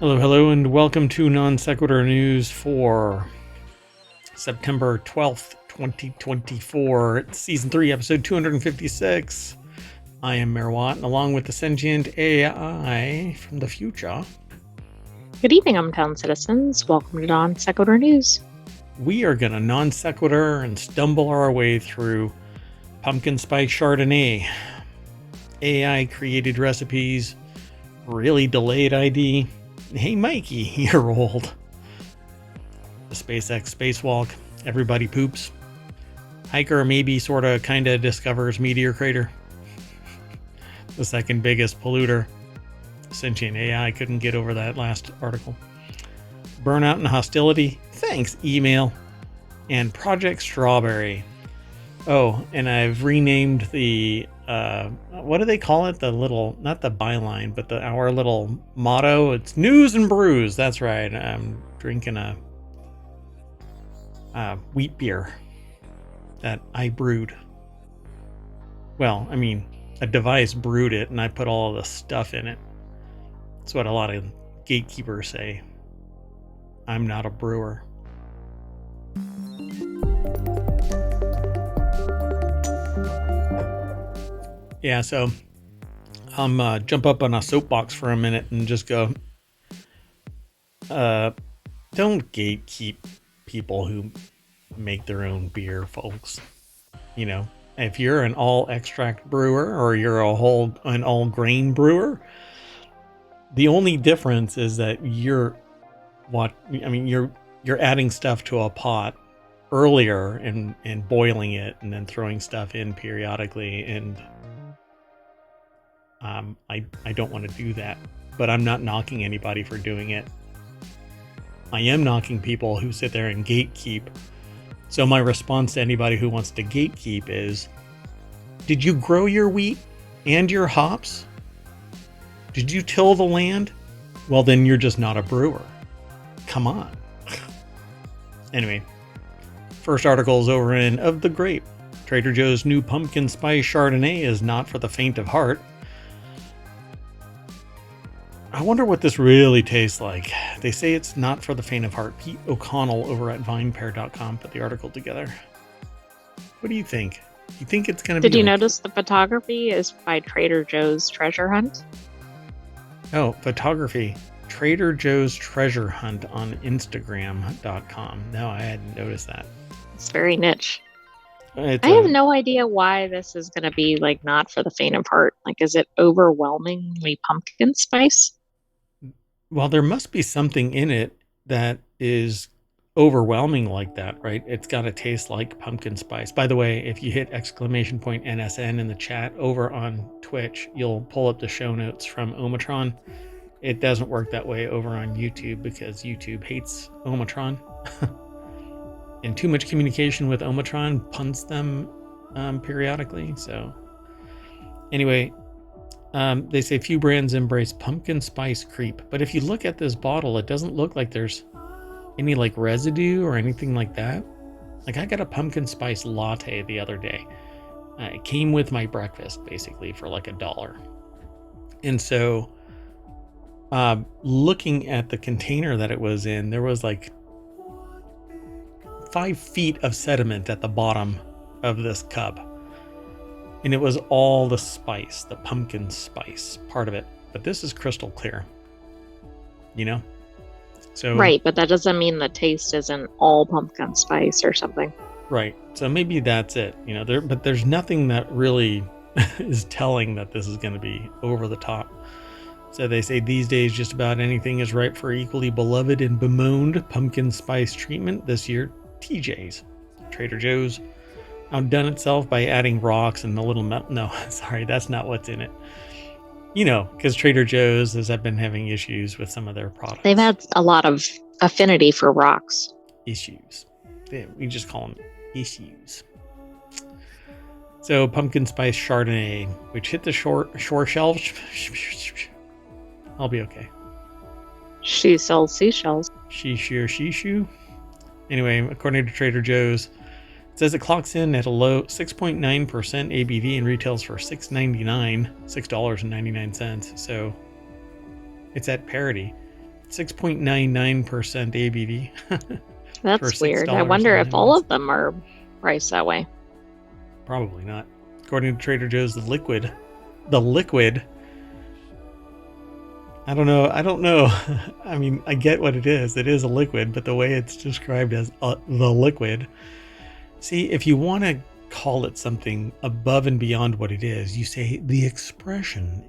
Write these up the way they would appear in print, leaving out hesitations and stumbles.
Hello, and welcome to Non Sequitur News for September 12th, 2024. It's Season 3, Episode 256. I am Merwat, and along with the Sentient AI from the future. Good evening, ohmTown citizens. Welcome to Non Sequitur News. We are going to non sequitur and stumble our way through pumpkin spice Chardonnay, AI created recipes, really delayed ID. Hey Mikey, you're old. The SpaceX spacewalk, everybody poops. Hiker maybe sorta kinda discovers meteor crater. The second biggest polluter. Sentient AI couldn't get over that last article. Burnout and hostility, thanks email. And Project Strawberry. Oh, and I've renamed the what do they call it? The little, not the byline, but our little motto. It's news and brews. That's right. I'm drinking a wheat beer that I brewed. Well, I mean, a device brewed it, and I put all the stuff in it. That's what a lot of gatekeepers say. I'm not a brewer. Yeah, so I'm jump up on a soapbox for a minute and just go, don't gatekeep people who make their own beer, folks. You know, if you're an all extract brewer or you're an all grain brewer, the only difference is that you're adding stuff to a pot earlier and boiling it and then throwing stuff in periodically, and I don't want to do that, but I'm not knocking anybody for doing it. I am knocking people who sit there and gatekeep. So my response to anybody who wants to gatekeep is, did you grow your wheat and your hops? Did you till the land? Well, then you're just not a brewer. Come on. Anyway, first article is over in Of the Grape. Trader Joe's new pumpkin spice Chardonnay is not for the faint of heart. I wonder what this really tastes like. They say it's not for the faint of heart. Pete O'Connell over at vinepair.com put the article together. What do you think? You think it's going to be... Did you notice the photography is by Trader Joe's Treasure Hunt? Oh, photography. Trader Joe's Treasure Hunt on Instagram.com. No, I hadn't noticed that. It's very niche. I have no idea why this is going to be like not for the faint of heart. Like, is it overwhelmingly pumpkin spice? Well, there must be something in it that is overwhelming like that, right? It's got to taste like pumpkin spice. By the way, if you hit !NSN in the chat over on Twitch, you'll pull up the show notes from ohmTown. It doesn't work that way over on YouTube because YouTube hates ohmTown. And too much communication with ohmTown punts them periodically. So anyway, they say few brands embrace pumpkin spice creep. But if you look at this bottle, it doesn't look like there's any like residue or anything like that. Like I got a pumpkin spice latte the other day. It came with my breakfast basically for like $1. And so looking at the container that it was in, there was like 5 feet of sediment at the bottom of this cup. And it was all the spice, the pumpkin spice part of it. But this is crystal clear, you know? So right, but that doesn't mean the taste isn't all pumpkin spice or something. Right. So maybe that's it, you know, but there's nothing that really is telling that this is going to be over the top. So they say these days just about anything is ripe for equally beloved and bemoaned pumpkin spice treatment. This year, TJ's. Trader Joe's outdone itself by adding rocks and a little no, sorry, that's not what's in it. You know, because Trader Joe's has been having issues with some of their products. They've had a lot of affinity for rocks. Issues. We just call them issues. So pumpkin spice Chardonnay, which hit the shore shelves. I'll be okay. She sells seashells. She. Anyway, according to Trader Joe's, it says it clocks in at a low 6.9% ABV and retails for $6.99. So it's at parity. 6.99% ABV. That's weird. I wonder if all of them are priced that way. Probably not. According to Trader Joe's, the liquid, I don't know. I mean, I get what it is. It is a liquid, but the way it's described as the liquid. See, if you want to call it something above and beyond what it is, you say the expression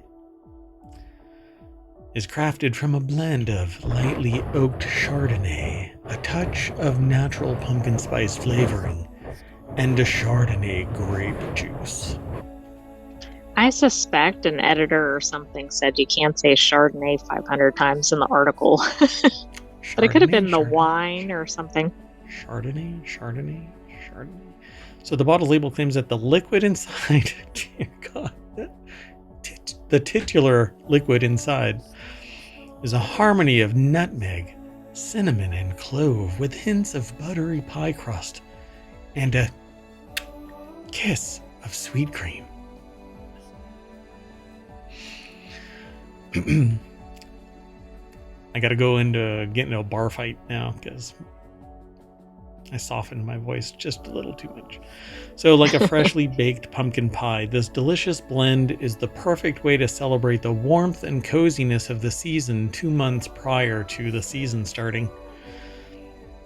is crafted from a blend of lightly oaked Chardonnay, a touch of natural pumpkin spice flavoring, and a Chardonnay grape juice. I suspect an editor or something said you can't say Chardonnay 500 times in the article. But it could have been the wine or something. Chardonnay. So the bottle label claims that the liquid inside, dear God, the titular liquid inside is a harmony of nutmeg, cinnamon, and clove with hints of buttery pie crust and a kiss of sweet cream. I gotta go into getting a bar fight now because I softened my voice just a little too much. So like a freshly baked pumpkin pie, this delicious blend is the perfect way to celebrate the warmth and coziness of the season 2 months prior to the season starting.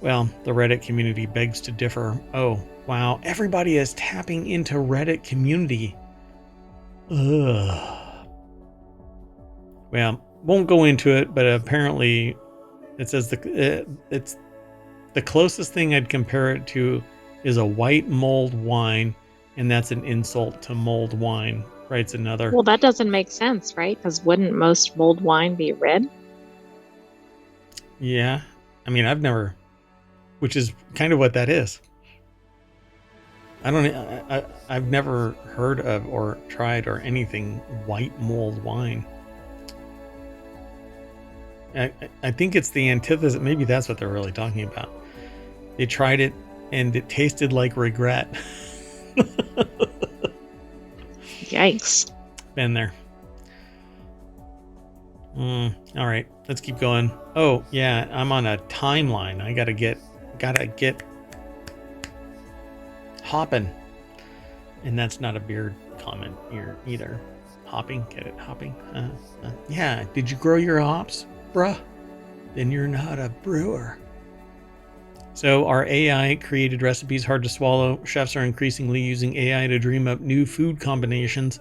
Well, the Reddit community begs to differ. Oh, wow, everybody is tapping into Reddit community. Ugh. Well, won't go into it, but apparently it says it's the closest thing I'd compare it to is a white mulled wine, and that's an insult to mulled wine, writes another. Well, that doesn't make sense, right? Because wouldn't most mulled wine be red? Yeah. I mean, which is kind of what that is. I've never heard of or tried or anything white mulled wine. I think it's the antithesis. Maybe that's what they're really talking about. They tried it and it tasted like regret. Yikes. Been there. All right, let's keep going. Oh yeah, I'm on a timeline. I gotta get hopping. And that's not a beard comment here either. Hopping, get it? Hopping. Yeah, did you grow your hops, bruh? Then you're not a brewer. So are AI created recipes hard to swallow? Chefs are increasingly using AI to dream up new food combinations,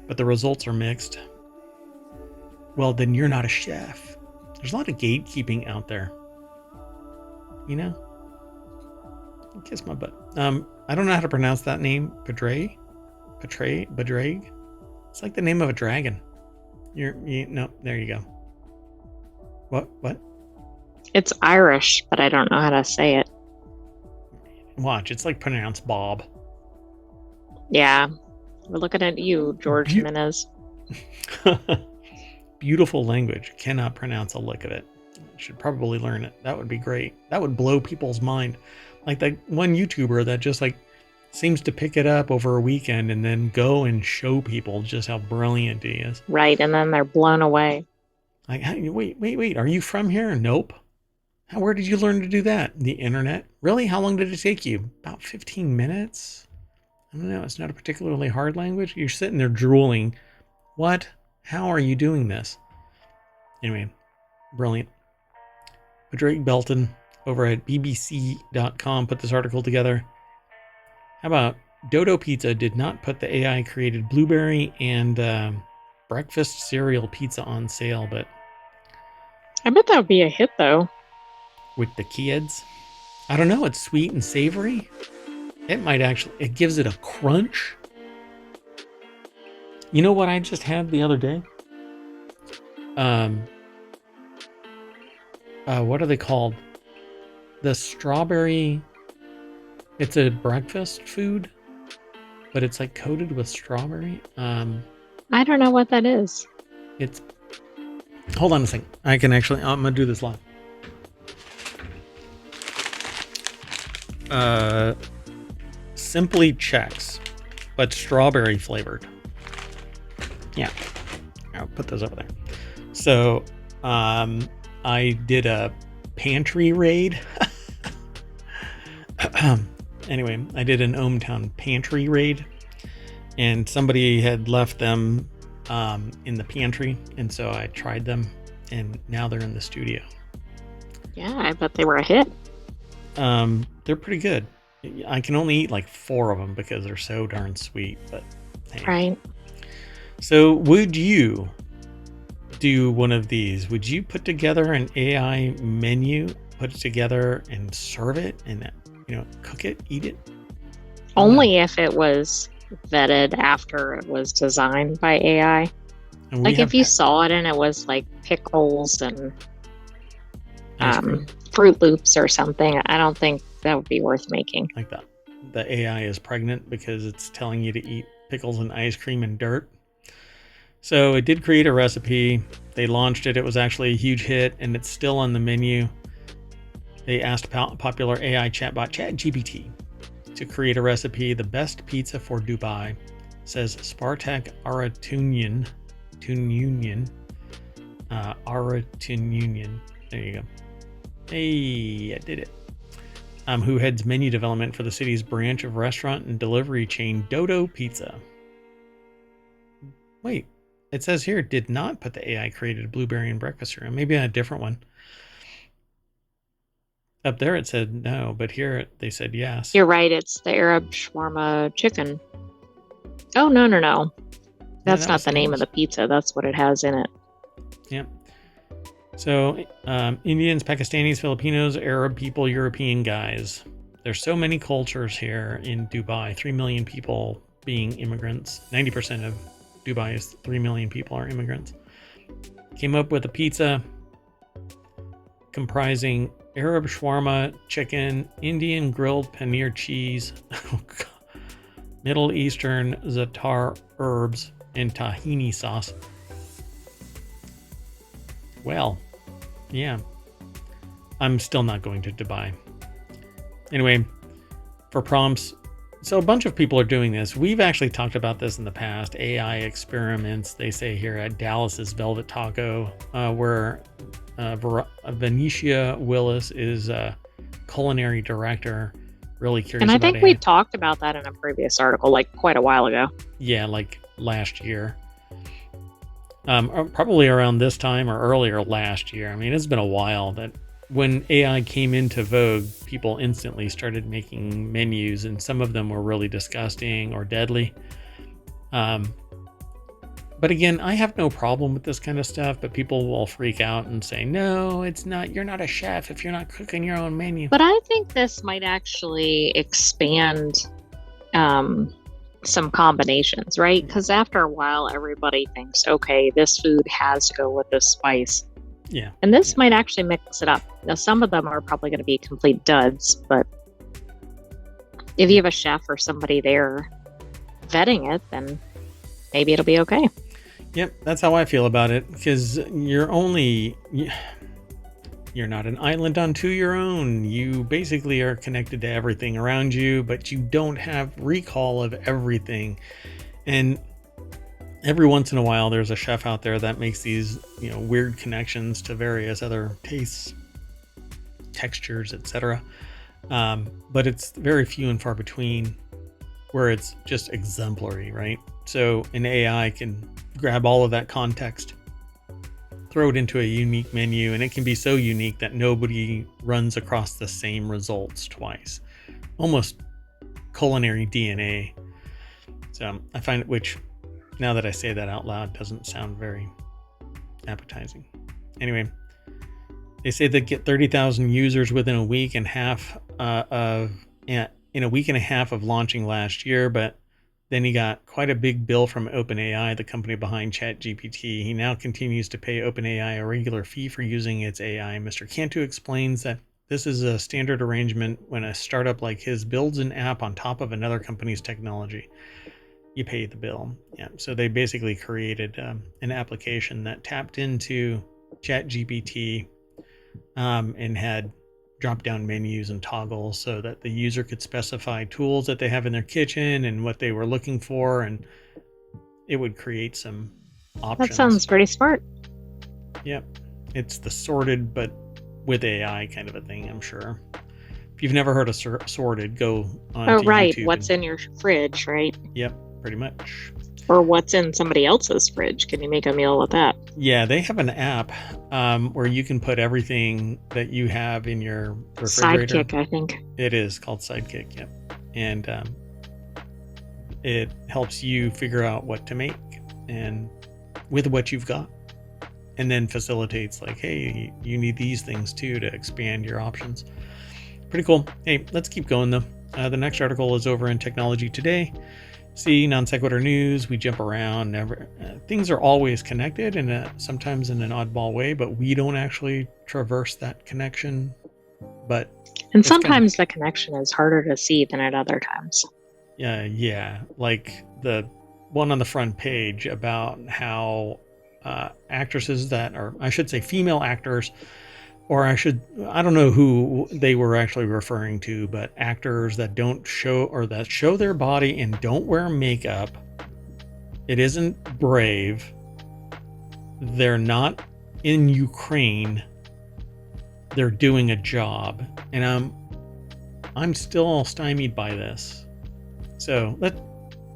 but the results are mixed. Well, then you're not a chef. There's a lot of gatekeeping out there. You know? Kiss my butt. I don't know how to pronounce that name. Bedrag? It's like the name of a dragon. No, there you go. What? It's Irish, but I don't know how to say it. Watch, it's like pronounced Bob. Yeah. We're looking at you, George Jimenez. Beautiful language. Cannot pronounce a lick of it. Should probably learn it. That would be great. That would blow people's mind. Like that one YouTuber that just like seems to pick it up over a weekend and then go and show people just how brilliant he is. Right, and then they're blown away. Like, hey, wait. Are you from here? Nope. Where did you learn to do that? The internet? Really? How long did it take you? About 15 minutes? I don't know. It's not a particularly hard language. You're sitting there drooling. What? How are you doing this? Anyway, brilliant. But Drake Belton over at bbc.com put this article together. How about Dodo Pizza did not put the AI created blueberry and breakfast cereal pizza on sale, but I bet that would be a hit though. With the kids, I don't know. It's sweet and savory. It might actually. It gives it a crunch. You know what I just had the other day? What are they called? The strawberry. It's a breakfast food, but it's like coated with strawberry. I don't know what that is. It's. Hold on a second. I can actually. I'm gonna do this live. Simply Chex, but strawberry flavored. Yeah, I'll put those over there. So, I did a pantry raid. Anyway, I did an ohmTown pantry raid, and somebody had left them in the pantry, and so I tried them, and now they're in the studio. Yeah, I bet they were a hit. They're pretty good. I can only eat like 4 of them because they're so darn sweet, but hey. Right. So would you do one of these? Would you put together an AI menu, put it together and serve it and, cook it, eat it? Only if it was vetted after it was designed by AI. Like if you saw it and it was like pickles and Fruit Loops or something, I don't think that would be worth making. Like that. The AI is pregnant because it's telling you to eat pickles and ice cream and dirt. So it did create a recipe. They launched it. It was actually a huge hit, and it's still on the menu. They asked popular AI chatbot ChatGPT to create a recipe, the best pizza for Dubai, says Spartak Aratunian. Aratunian. There you go. Hey, I did it. Who heads menu development for the city's branch of restaurant and delivery chain Dodo Pizza. Wait, it says here it did not put the AI created blueberry and breakfast cereal. Maybe on a different one. Up there it said no, but here they said yes. You're right, it's the Arab shawarma chicken. Oh, no. That's not the name of the pizza. That's what it has in it. Yep. So, Indians, Pakistanis, Filipinos, Arab people, European guys. There's so many cultures here in Dubai. 3 million people being immigrants. 90% of Dubai's 3 million people are immigrants. Came up with a pizza comprising Arab shawarma chicken, Indian grilled paneer cheese, Middle Eastern za'atar herbs, and tahini sauce. Well, yeah. I'm still not going to Dubai. Anyway, for prompts, so a bunch of people are doing this. We've actually talked about this in the past. AI experiments, they say here at Dallas's Velvet Taco, where Venetia Willis is a culinary director. Really curious about it. And I think we AI. talked about that in a previous article, like quite a while ago. Yeah, like last year. Probably around this time or earlier last year. I mean, it's been a while that when AI came into vogue, people instantly started making menus, and some of them were really disgusting or deadly. But again, I have no problem with this kind of stuff, but people will freak out and say, no, it's not, you're not a chef if you're not cooking your own menu. But I think this might actually expand some combinations, right? Because after a while, everybody thinks, okay, this food has to go with this spice. Yeah. And this might actually mix it up. Now, some of them are probably going to be complete duds, but if you have a chef or somebody there vetting it, then maybe it'll be okay. Yep, that's how I feel about it, because you're not an island unto your own. You basically are connected to everything around you, but you don't have recall of everything. And every once in a while, there's a chef out there that makes these, weird connections to various other tastes, textures, etc. But it's very few and far between where it's just exemplary, right? So an AI can grab all of that context, throw it into a unique menu, and it can be so unique that nobody runs across the same results twice. Almost culinary DNA. So I find it, which now that I say that out loud, doesn't sound very appetizing. Anyway, they say they get 30,000 users within a week and a week and a half of launching last year, but then he got quite a big bill from OpenAI, the company behind ChatGPT. He now continues to pay OpenAI a regular fee for using its AI. Mr. Cantu explains that this is a standard arrangement when a startup like his builds an app on top of another company's technology. You pay the bill. Yeah. So they basically created an application that tapped into ChatGPT and had drop-down menus and toggles so that the user could specify tools that they have in their kitchen and what they were looking for, and it would create some options. That sounds pretty smart. Yep. It's the sorted but with AI kind of a thing, I'm sure. If you've never heard of sorted, go Oh, onto right. YouTube. What's in your fridge, right? Yep, pretty much. Or what's in somebody else's fridge? Can you make a meal with that? Yeah, they have an app where you can put everything that you have in your refrigerator. Sidekick, I think. It is called Sidekick, yep. And it helps you figure out what to make and with what you've got. And then facilitates like, hey, you need these things too to expand your options. Pretty cool. Hey, let's keep going though. The next article is over in Technology Today. See, Non Sequitur News, we jump around. Things are always connected and sometimes in an oddball way, but we don't actually traverse that connection. But and sometimes the connection is harder to see than at other times. Yeah, like the one on the front page about how actresses that are, I should say female actors, or I don't know who they were actually referring to, but actors that don't show or that show their body and don't wear makeup. It isn't brave. They're not in Ukraine. They're doing a job. And I'm still stymied by this. So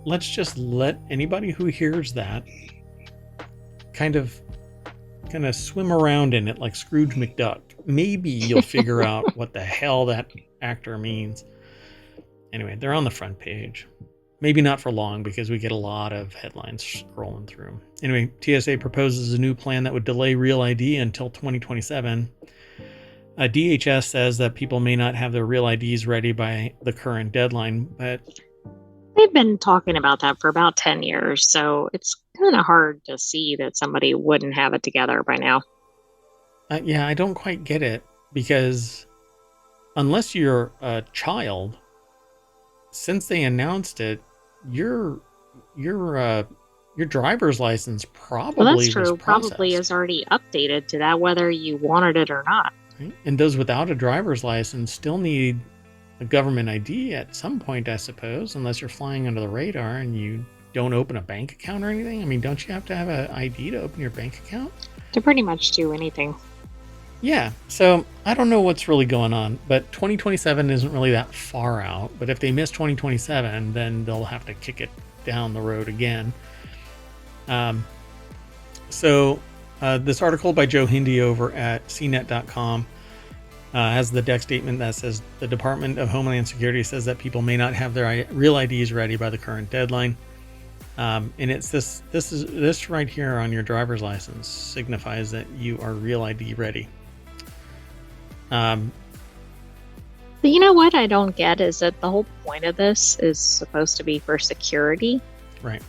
let's just let anybody who hears that kind of swim around in it like Scrooge McDuck. Maybe you'll figure out what the hell that actor means. Anyway, they're on the front page. Maybe not for long because we get a lot of headlines scrolling through. Anyway, TSA proposes a new plan that would delay Real ID until 2027. DHS says that people may not have their Real IDs ready by the current deadline, but they've been talking about that for about 10 years, so it's kind of hard to see that somebody wouldn't have it together by now. Yeah, I don't quite get it because unless you're a child, since they announced it, your driver's license probably well, that's true. was Probably is already updated to that, whether you wanted it or not. Right? And those without a driver's license still need a government ID at some point, I suppose, unless you're flying under the radar and you don't open a bank account or anything. I mean, don't you have to have an ID to open your bank account? To pretty much do anything. Yeah, so I don't know what's really going on, but 2027 isn't really that far out. But if they miss 2027, then they'll have to kick it down the road again. So this article by Joe Hindi over at cnet.com has the deck statement that says the Department of Homeland Security says that people may not have their real IDs ready by the current deadline. And it's this right here on your driver's license signifies that you are real ID ready. But you know what I don't get is that the whole point of this is supposed to be for security. Right.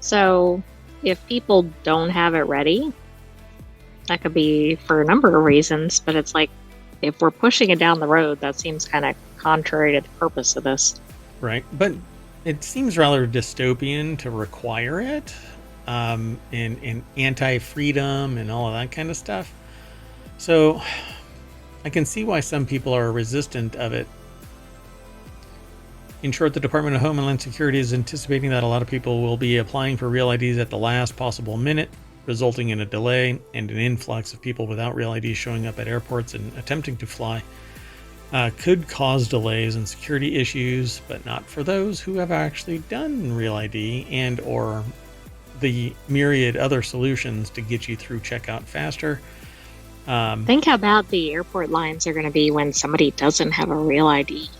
So if people don't have it ready, that could be for a number of reasons, but it's like, if we're pushing it down the road, that seems kind of contrary to the purpose of this. Right. But it seems rather dystopian to require it, and anti-freedom and all of that kind of stuff. So I can see why some people are resistant of it. In short, the Department of Homeland Security is anticipating that a lot of people will be applying for real IDs at the last possible minute, resulting in a delay and an influx of people without real IDs showing up at airports and attempting to fly. Could cause delays and security issues, but not for those who have actually done real ID and or the myriad other solutions to get you through checkout faster. Think how bad the airport lines are going to be when somebody doesn't have a real ID.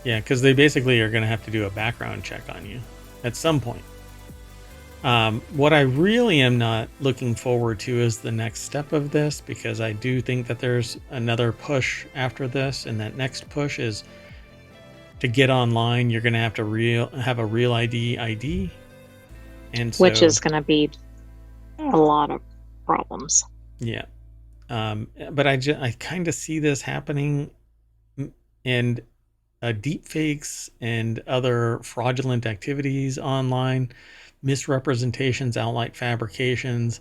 Yeah, because they basically are going to have to do a background check on you at some point. What I really am not looking forward to is the next step of this, because I do think that there's another push after this, and that next push is to get online. You're going to have to have a real ID, and so, which is going to be a lot of problems. Yeah, but I kind of see this happening, and deep fakes and other fraudulent activities online, misrepresentations, outright fabrications,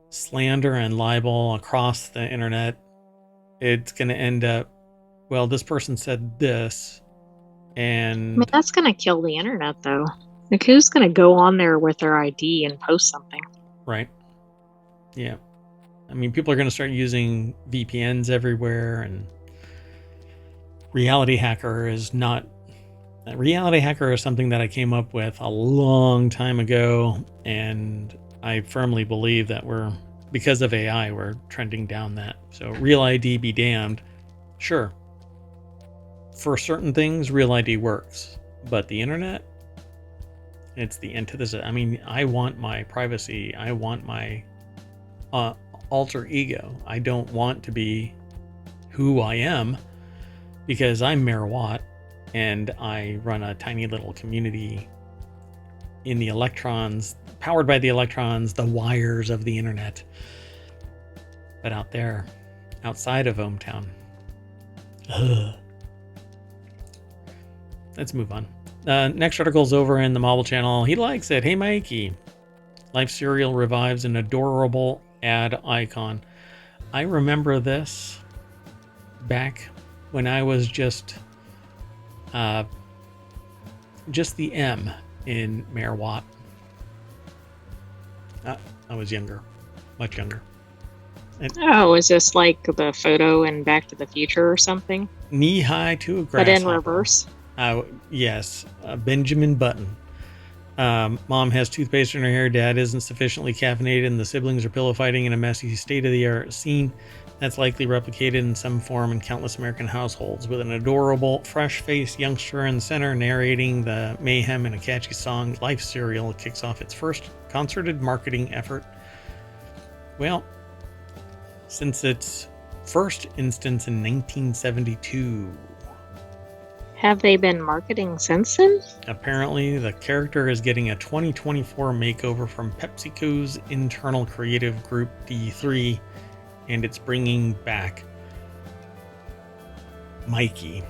slander and libel across the internet. It's going to end up, well, this person said this, and I mean, that's going to kill the internet, though. Like, who's going to go on there with their ID and post something? Right. Yeah. I mean, people are going to start using VPNs everywhere, and Reality Hacker is something that I came up with a long time ago, and I firmly believe that because of AI, we're trending down that. So Real ID be damned. Sure, for certain things, Real ID works, but the internet, it's the antithesis. I mean, I want my privacy. I want my alter ego. I don't want to be who I am, because I'm Mayor Watt and I run a tiny little community in the electrons, powered by the electrons, the wires of the internet. But out there, outside of ohmTown. Let's move on. Next article's over in the Marble channel. He likes it. Hey, Mikey. Life Cereal revives an adorable ad icon. I remember this back when I was just the M in Mayor Watt. I was younger, much younger. Is this like the photo in Back to the Future or something? Knee high to a grasshopper. But in reverse? Yes, Benjamin Button. Mom has toothpaste in her hair. Dad isn't sufficiently caffeinated, and the siblings are pillow fighting in a messy, state-of-the-art scene that's likely replicated in some form in countless American households, with an adorable, fresh-faced youngster in the center narrating the mayhem in a catchy song. Life Cereal kicks off its first concerted marketing effort. Well, since its first instance in 1972. Have they been marketing since then? Apparently, the character is getting a 2024 makeover from PepsiCo's internal creative group D3, and it's bringing back Mikey.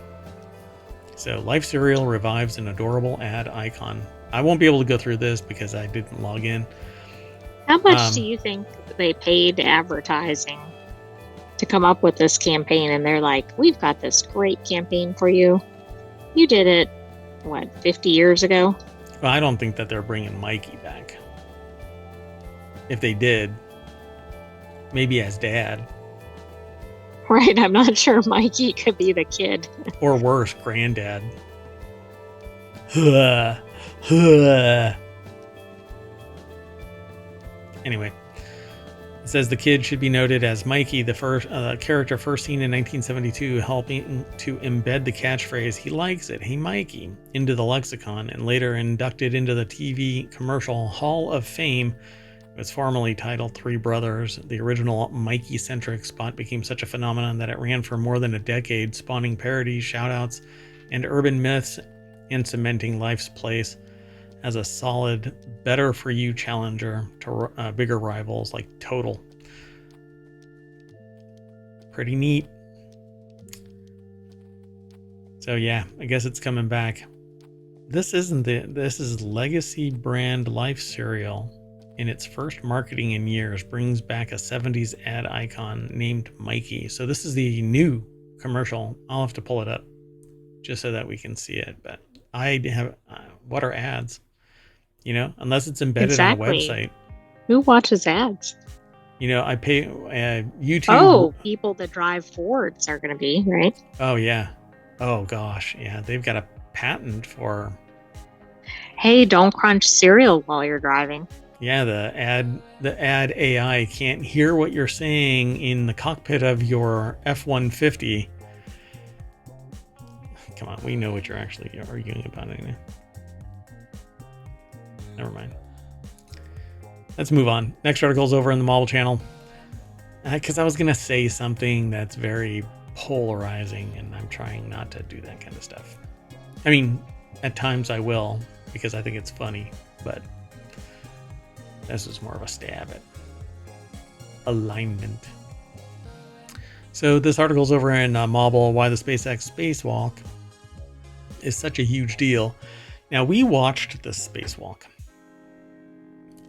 So Life Cereal revives an adorable ad icon. I won't be able to go through this because I didn't log in. How much do you think they paid advertising to come up with this campaign? And they're like, we've got this great campaign for you. You did it, 50 years ago? Well, I don't think that they're bringing Mikey back. If they did, maybe as dad. Right, I'm not sure Mikey could be the kid. Or worse, granddad. Anyway, it says the kid should be noted as Mikey, the first character first seen in 1972, helping to embed the catchphrase "He likes it, hey Mikey" into the lexicon, and later inducted into the TV commercial Hall of Fame. It was formerly titled Three Brothers. The original Mikey-centric spot became such a phenomenon that it ran for more than a decade, spawning parodies, shoutouts, and urban myths, and cementing Life's place as a solid, better-for-you challenger to bigger rivals like Total. Pretty neat. So yeah, I guess it's coming back. This is legacy brand Life Cereal. In its first marketing in years, brings back a 70s ad icon named Mikey. So this is the new commercial. I'll have to pull it up just so that we can see it. But I have, what are ads? You know, unless it's embedded on a website. Who watches ads? You know, I pay YouTube. Oh, people that drive Fords are going to be, right? Oh, yeah. Oh, gosh. Yeah, they've got a patent for... Hey, don't crunch cereal while you're driving. Yeah, the ad AI can't hear what you're saying in the cockpit of your F-150. Come on, we know what you're actually arguing about anyway. Never mind. Let's move on. Next article's over in the Marble channel. Because I was going to say something that's very polarizing, and I'm trying not to do that kind of stuff. I mean, at times I will, because I think it's funny, but this is more of a stab at alignment. So this article's over in Marble, why the SpaceX spacewalk is such a huge deal. Now, we watched the spacewalk,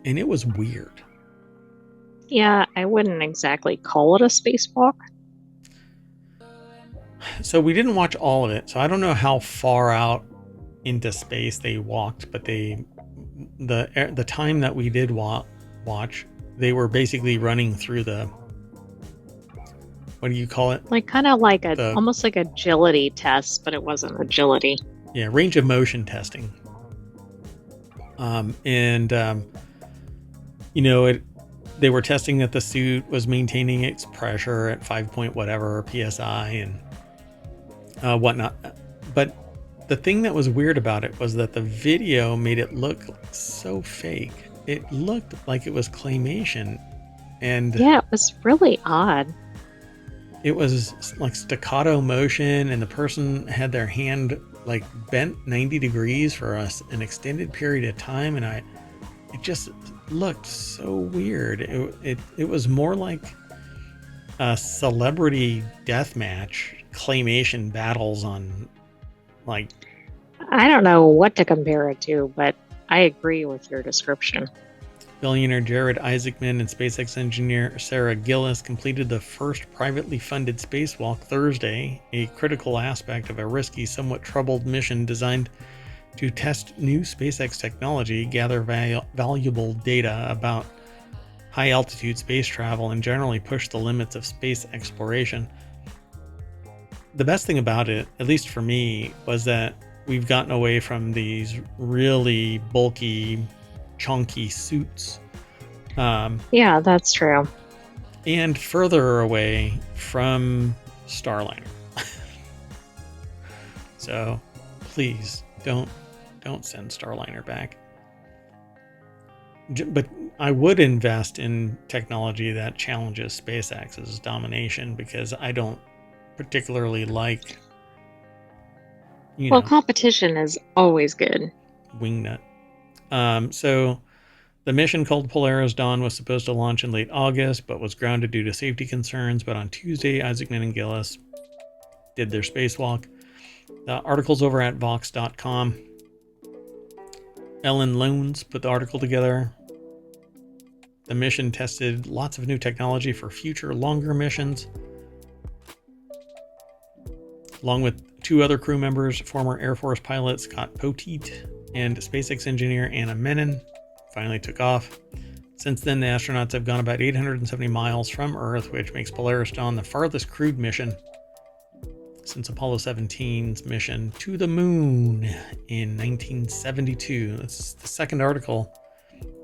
and it was weird. Yeah, I wouldn't exactly call it a spacewalk. So we didn't watch all of it, so I don't know how far out into space they walked, but the time that we did watch, they were basically running through the what do you call it? Like kind of like The almost like agility test, but it wasn't agility. Yeah, range of motion testing. And you know, they were testing that the suit was maintaining its pressure at 5 point whatever psi and whatnot. But the thing that was weird about it was that the video made it look so fake. It looked like it was claymation, and Yeah, it was really odd. it was like staccato motion, and the person had their hand like bent 90 degrees for us an extended period of time, and it just looked so weird. It was more like a celebrity deathmatch claymation battles on, like, I don't know what to compare it to, but I agree with your description. billionaire Jared Isaacman and SpaceX engineer Sarah Gillis completed the first privately funded spacewalk Thursday, a critical aspect of a risky, somewhat troubled mission designed to test new SpaceX technology, gather valuable data about high-altitude space travel, and generally push the limits of space exploration. The best thing about it, at least for me, was that we've gotten away from these really bulky, chunky suits. Yeah, that's true. And further away from Starliner. So please don't send Starliner back. But I would invest in technology that challenges SpaceX's domination, because I don't particularly like, Well, competition is always good. wingnut. So the mission called Polaris Dawn was supposed to launch in late August, but was grounded due to safety concerns. But on Tuesday, Isaacman and Gillis did their spacewalk. The article's over at Vox.com. Ellen Loans put the article together. The mission tested lots of new technology for future longer missions, along with two other crew members, former Air Force pilot Scott Poteet and SpaceX engineer Anna Menon, finally took off. Since then, the astronauts have gone about 870 miles from Earth, which makes Polaris Dawn the farthest crewed mission since Apollo 17's mission to the moon in 1972. That's the second article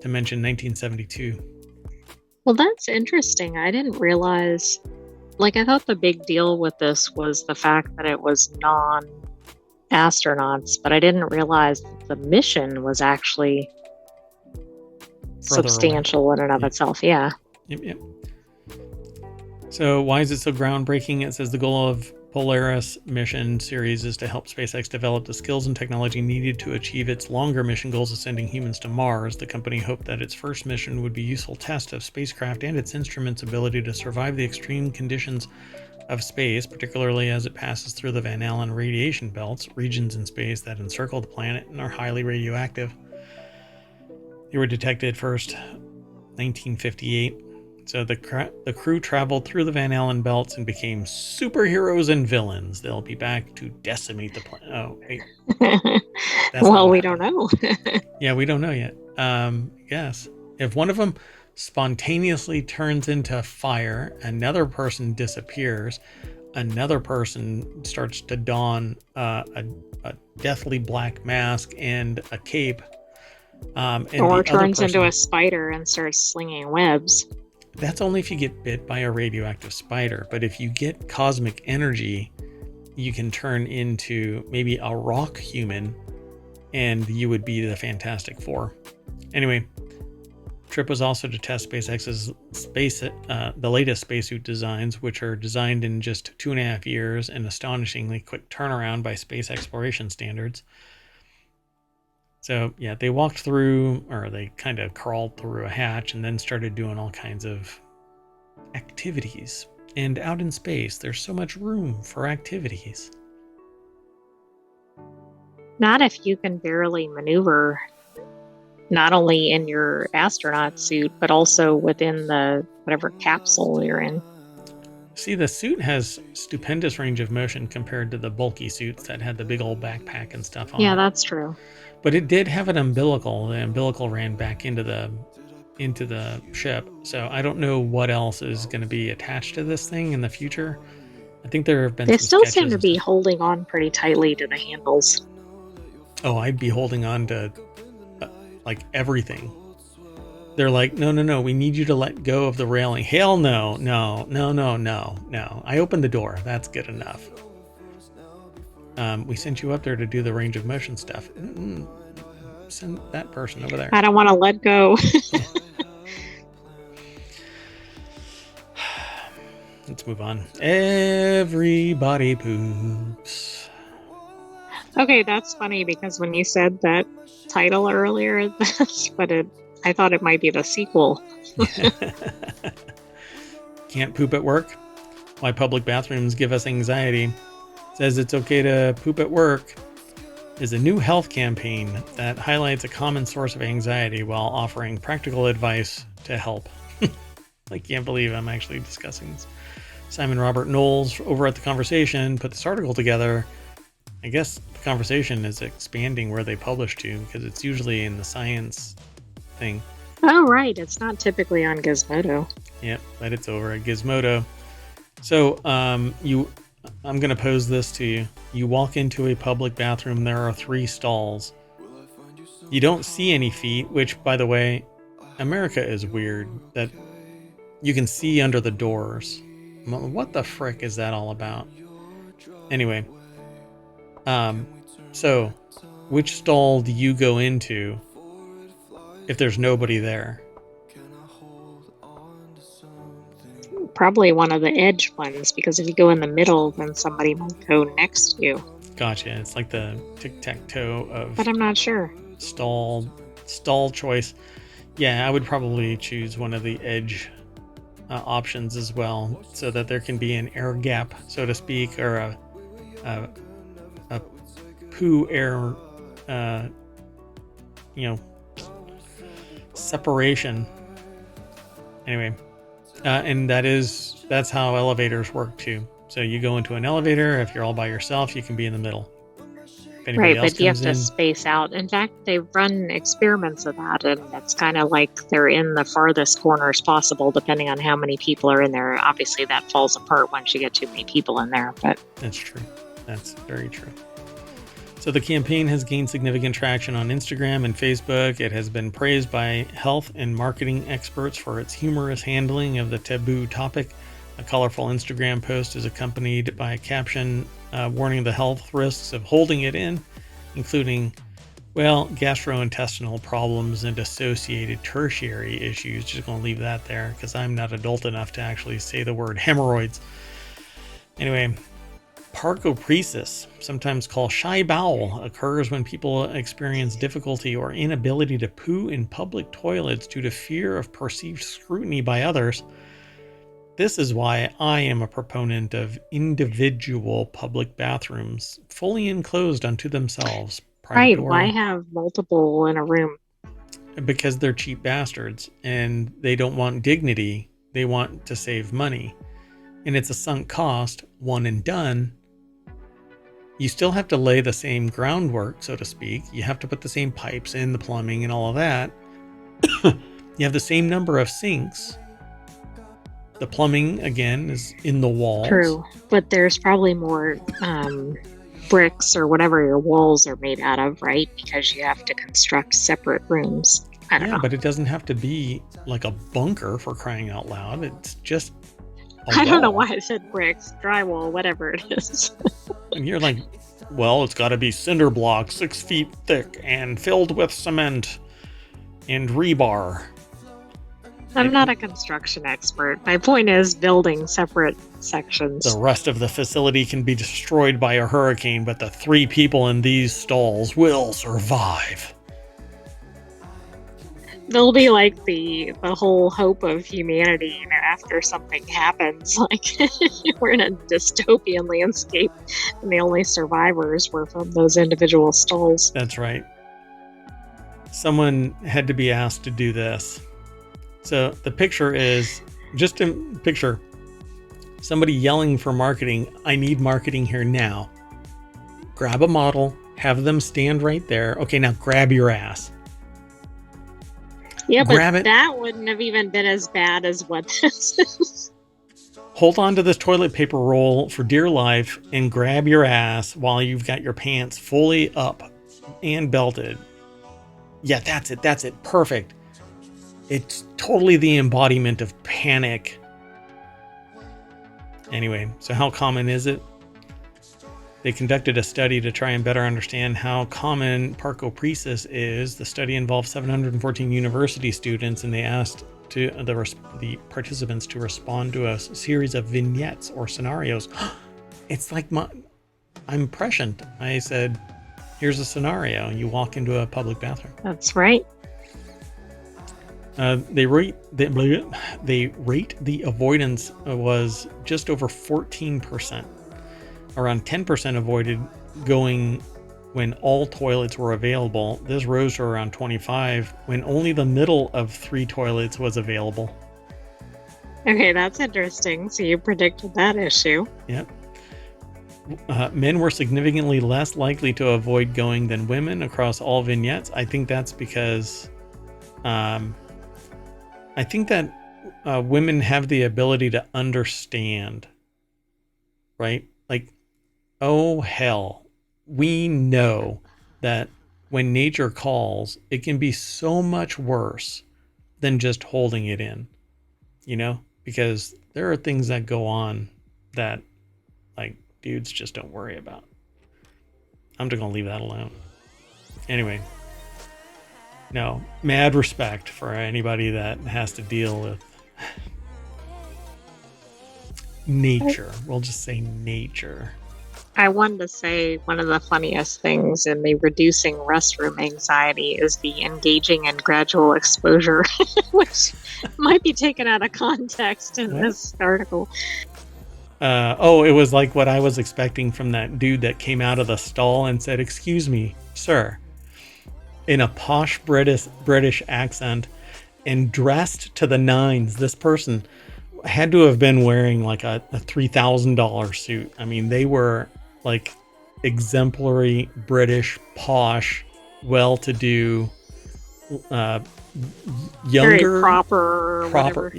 to mention 1972. Well, that's interesting. I didn't realize, like, I thought the big deal with this was the fact that it was non-astronauts, but I didn't realize that the mission was actually substantial in and of itself. Yeah. Yep. So why is it so groundbreaking? It says the goal of Polaris mission series is to help SpaceX develop the skills and technology needed to achieve its longer mission goals of sending humans to Mars. The company hoped that its first mission would be a useful test of spacecraft and its instruments' ability to survive the extreme conditions of space, particularly as it passes through the Van Allen radiation belts, regions in space that encircle the planet and are highly radioactive. They were detected first 1958. So the crew traveled through the Van Allen belts and became superheroes and villains. They'll be back to decimate the planet. Oh, wait. Well, we don't know. Yeah, we don't know yet. Yes. If one of them spontaneously turns into fire, another person disappears, another person starts to don a deathly black mask and a cape. Or turns into a spider and starts slinging webs. That's only if you get bit by a radioactive spider. But if you get cosmic energy, you can turn into maybe a rock human, and you would be the Fantastic Four. Anyway, trip was also to test SpaceX's the latest spacesuit designs, which are designed in just 2.5 years, an astonishingly quick turnaround by space exploration standards. So yeah, they walked through, or they kind of crawled through a hatch and then started doing all kinds of activities. And out in space, there's so much room for activities. Not if you can barely maneuver, not only in your astronaut suit, but also within the whatever capsule you're in. See, the suit has stupendous range of motion compared to the bulky suits that had the big old backpack and stuff on. Yeah, that's true. But it did have an umbilical. The umbilical ran back into the into the ship. So I don't know what else is going to be attached to this thing in the future. I think there have been They some still seem sketches to and be stuff. holding on pretty tightly to the handles. Oh, I'd be holding on to like everything. They're like, no, no, no, we need you to let go of the railing. Hell no, no, no, no, no, no. I opened the door. That's good enough. We sent you up there to do the range of motion stuff. Send that person over there. I don't want to let go. Let's move on. Everybody poops. Okay, that's funny because when you said that title earlier, that's what I thought it might be the sequel. Can't poop at work? Why public bathrooms give us anxiety. Says it's okay to poop at work is a new health campaign that highlights a common source of anxiety while offering practical advice to help. I can't believe I'm actually discussing this. Simon Robert Knowles over at The Conversation put this article together. I guess The Conversation is expanding where they publish to because it's usually in the science thing. Oh, right. It's not typically on Gizmodo. Yep, but it's over at Gizmodo. So I'm going to pose this to you. You walk into a public bathroom. There are 3 stalls. You don't see any feet, which, by the way, America is weird that you can see under the doors. What the frick is that all about? Anyway, so which stall do you go into if there's nobody there? Probably one of the edge ones, because if you go in the middle, then somebody might go next to you. Gotcha. It's like the tic-tac-toe of... But I'm not sure. Stall choice. Yeah, I would probably choose one of the edge options as well, so that there can be an air gap, so to speak, or a poo air, separation. Anyway, and that's how elevators work too. So you go into an elevator. If you're all by yourself, you can be in the middle. Right, but you have to space out. In fact, they've run experiments of that, and it's kind of like they're in the farthest corners possible, depending on how many people are in there. Obviously, that falls apart once you get too many people in there. But that's true. That's very true. So the campaign has gained significant traction on Instagram and Facebook. It has been praised by health and marketing experts for its humorous handling of the taboo topic. A colorful Instagram post is accompanied by a caption warning the health risks of holding it in, including, well, gastrointestinal problems and associated tertiary issues. Just going to leave that there because I'm not adult enough to actually say the word hemorrhoids. Anyway, parcopresis, sometimes called shy bowel, occurs when people experience difficulty or inability to poo in public toilets due to fear of perceived scrutiny by others. This is why I am a proponent of individual public bathrooms, fully enclosed unto themselves. Right, why have multiple in a room? Because they're cheap bastards, and they don't want dignity. They want to save money. And it's a sunk cost, one and done. You still have to lay the same groundwork, so to speak. You have to put the same pipes in, the plumbing, and all of that. You have the same number of sinks. The plumbing, again, is in the walls. True, but there's probably more bricks or whatever your walls are made out of, right? Because you have to construct separate rooms. I don't know. But it doesn't have to be like a bunker, for crying out loud. It's just I don't know why I said bricks, drywall, whatever it is. And you're like, well, it's got to be cinder block, 6 feet thick and filled with cement and rebar. I'm not a construction expert. My point is building separate sections. The rest of the facility can be destroyed by a hurricane, but the 3 people in these stalls will survive. They'll be like the whole hope of humanity, after something happens. Like, we're in a dystopian landscape, and the only survivors were from those individual stalls. That's right. Someone had to be asked to do this. So the picture is just a picture. Somebody yelling for marketing. I need marketing here now. Grab a model, have them stand right there. Okay, now grab your ass. Yeah, but Grab it, that wouldn't have even been as bad as what this is. hold on to this toilet paper roll for dear life, and grab your ass while you've got your pants fully up and belted. Yeah, that's it. That's it. Perfect. It's totally the embodiment of panic. Anyway, so how common is it? They conducted a study to try and better understand how common parkopresis is. The study involved 714 university students, and they asked the participants to respond to a series of vignettes or scenarios. It's like I'm prescient. I said, here's a scenario. You walk into a public bathroom. That's right. They rate the avoidance was just over 14%. Around 10% avoided going when all toilets were available. This rose to around 25 when only the middle of 3 toilets was available. Okay, that's interesting. So you predicted that issue. Yep. Men were significantly less likely to avoid going than women across all vignettes. I think that's because I think that women have the ability to understand, right? Like, oh hell, we know that when nature calls, it can be so much worse than just holding it in, because there are things that go on that, like, dudes just don't worry about. I'm just gonna leave that alone. Anyway, no, mad respect for anybody that has to deal with nature. We'll just say nature. I wanted to say one of the funniest things in the reducing restroom anxiety is the engaging and gradual exposure, which might be taken out of context in this article. It was like what I was expecting from that dude that came out of the stall and said, "Excuse me, sir," in a posh British accent and dressed to the nines. This person had to have been wearing like a $3,000 suit. I mean, they were like exemplary British, posh, well-to-do, younger, very proper. Whatever.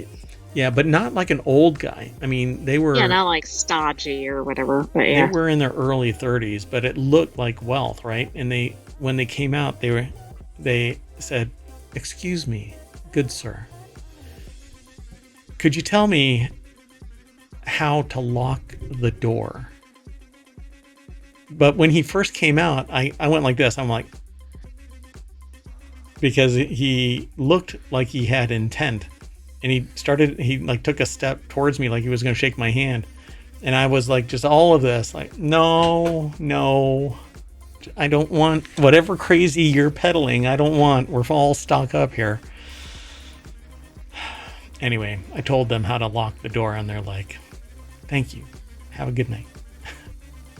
Yeah, but not like an old guy. I mean, they were not like stodgy or whatever. But yeah, they were in their early 30s, but it looked like wealth, right? And when they came out, they said, "Excuse me, good sir, could you tell me how to lock the door?" But when he first came out, I went like this. I'm like, because he looked like he had intent, and he like took a step towards me like he was going to shake my hand, and I was like, just all of this, like, no, I don't want whatever crazy you're peddling. I don't want. We're all stuck up here. Anyway, I told them how to lock the door, and they're like, "Thank you. Have a good night."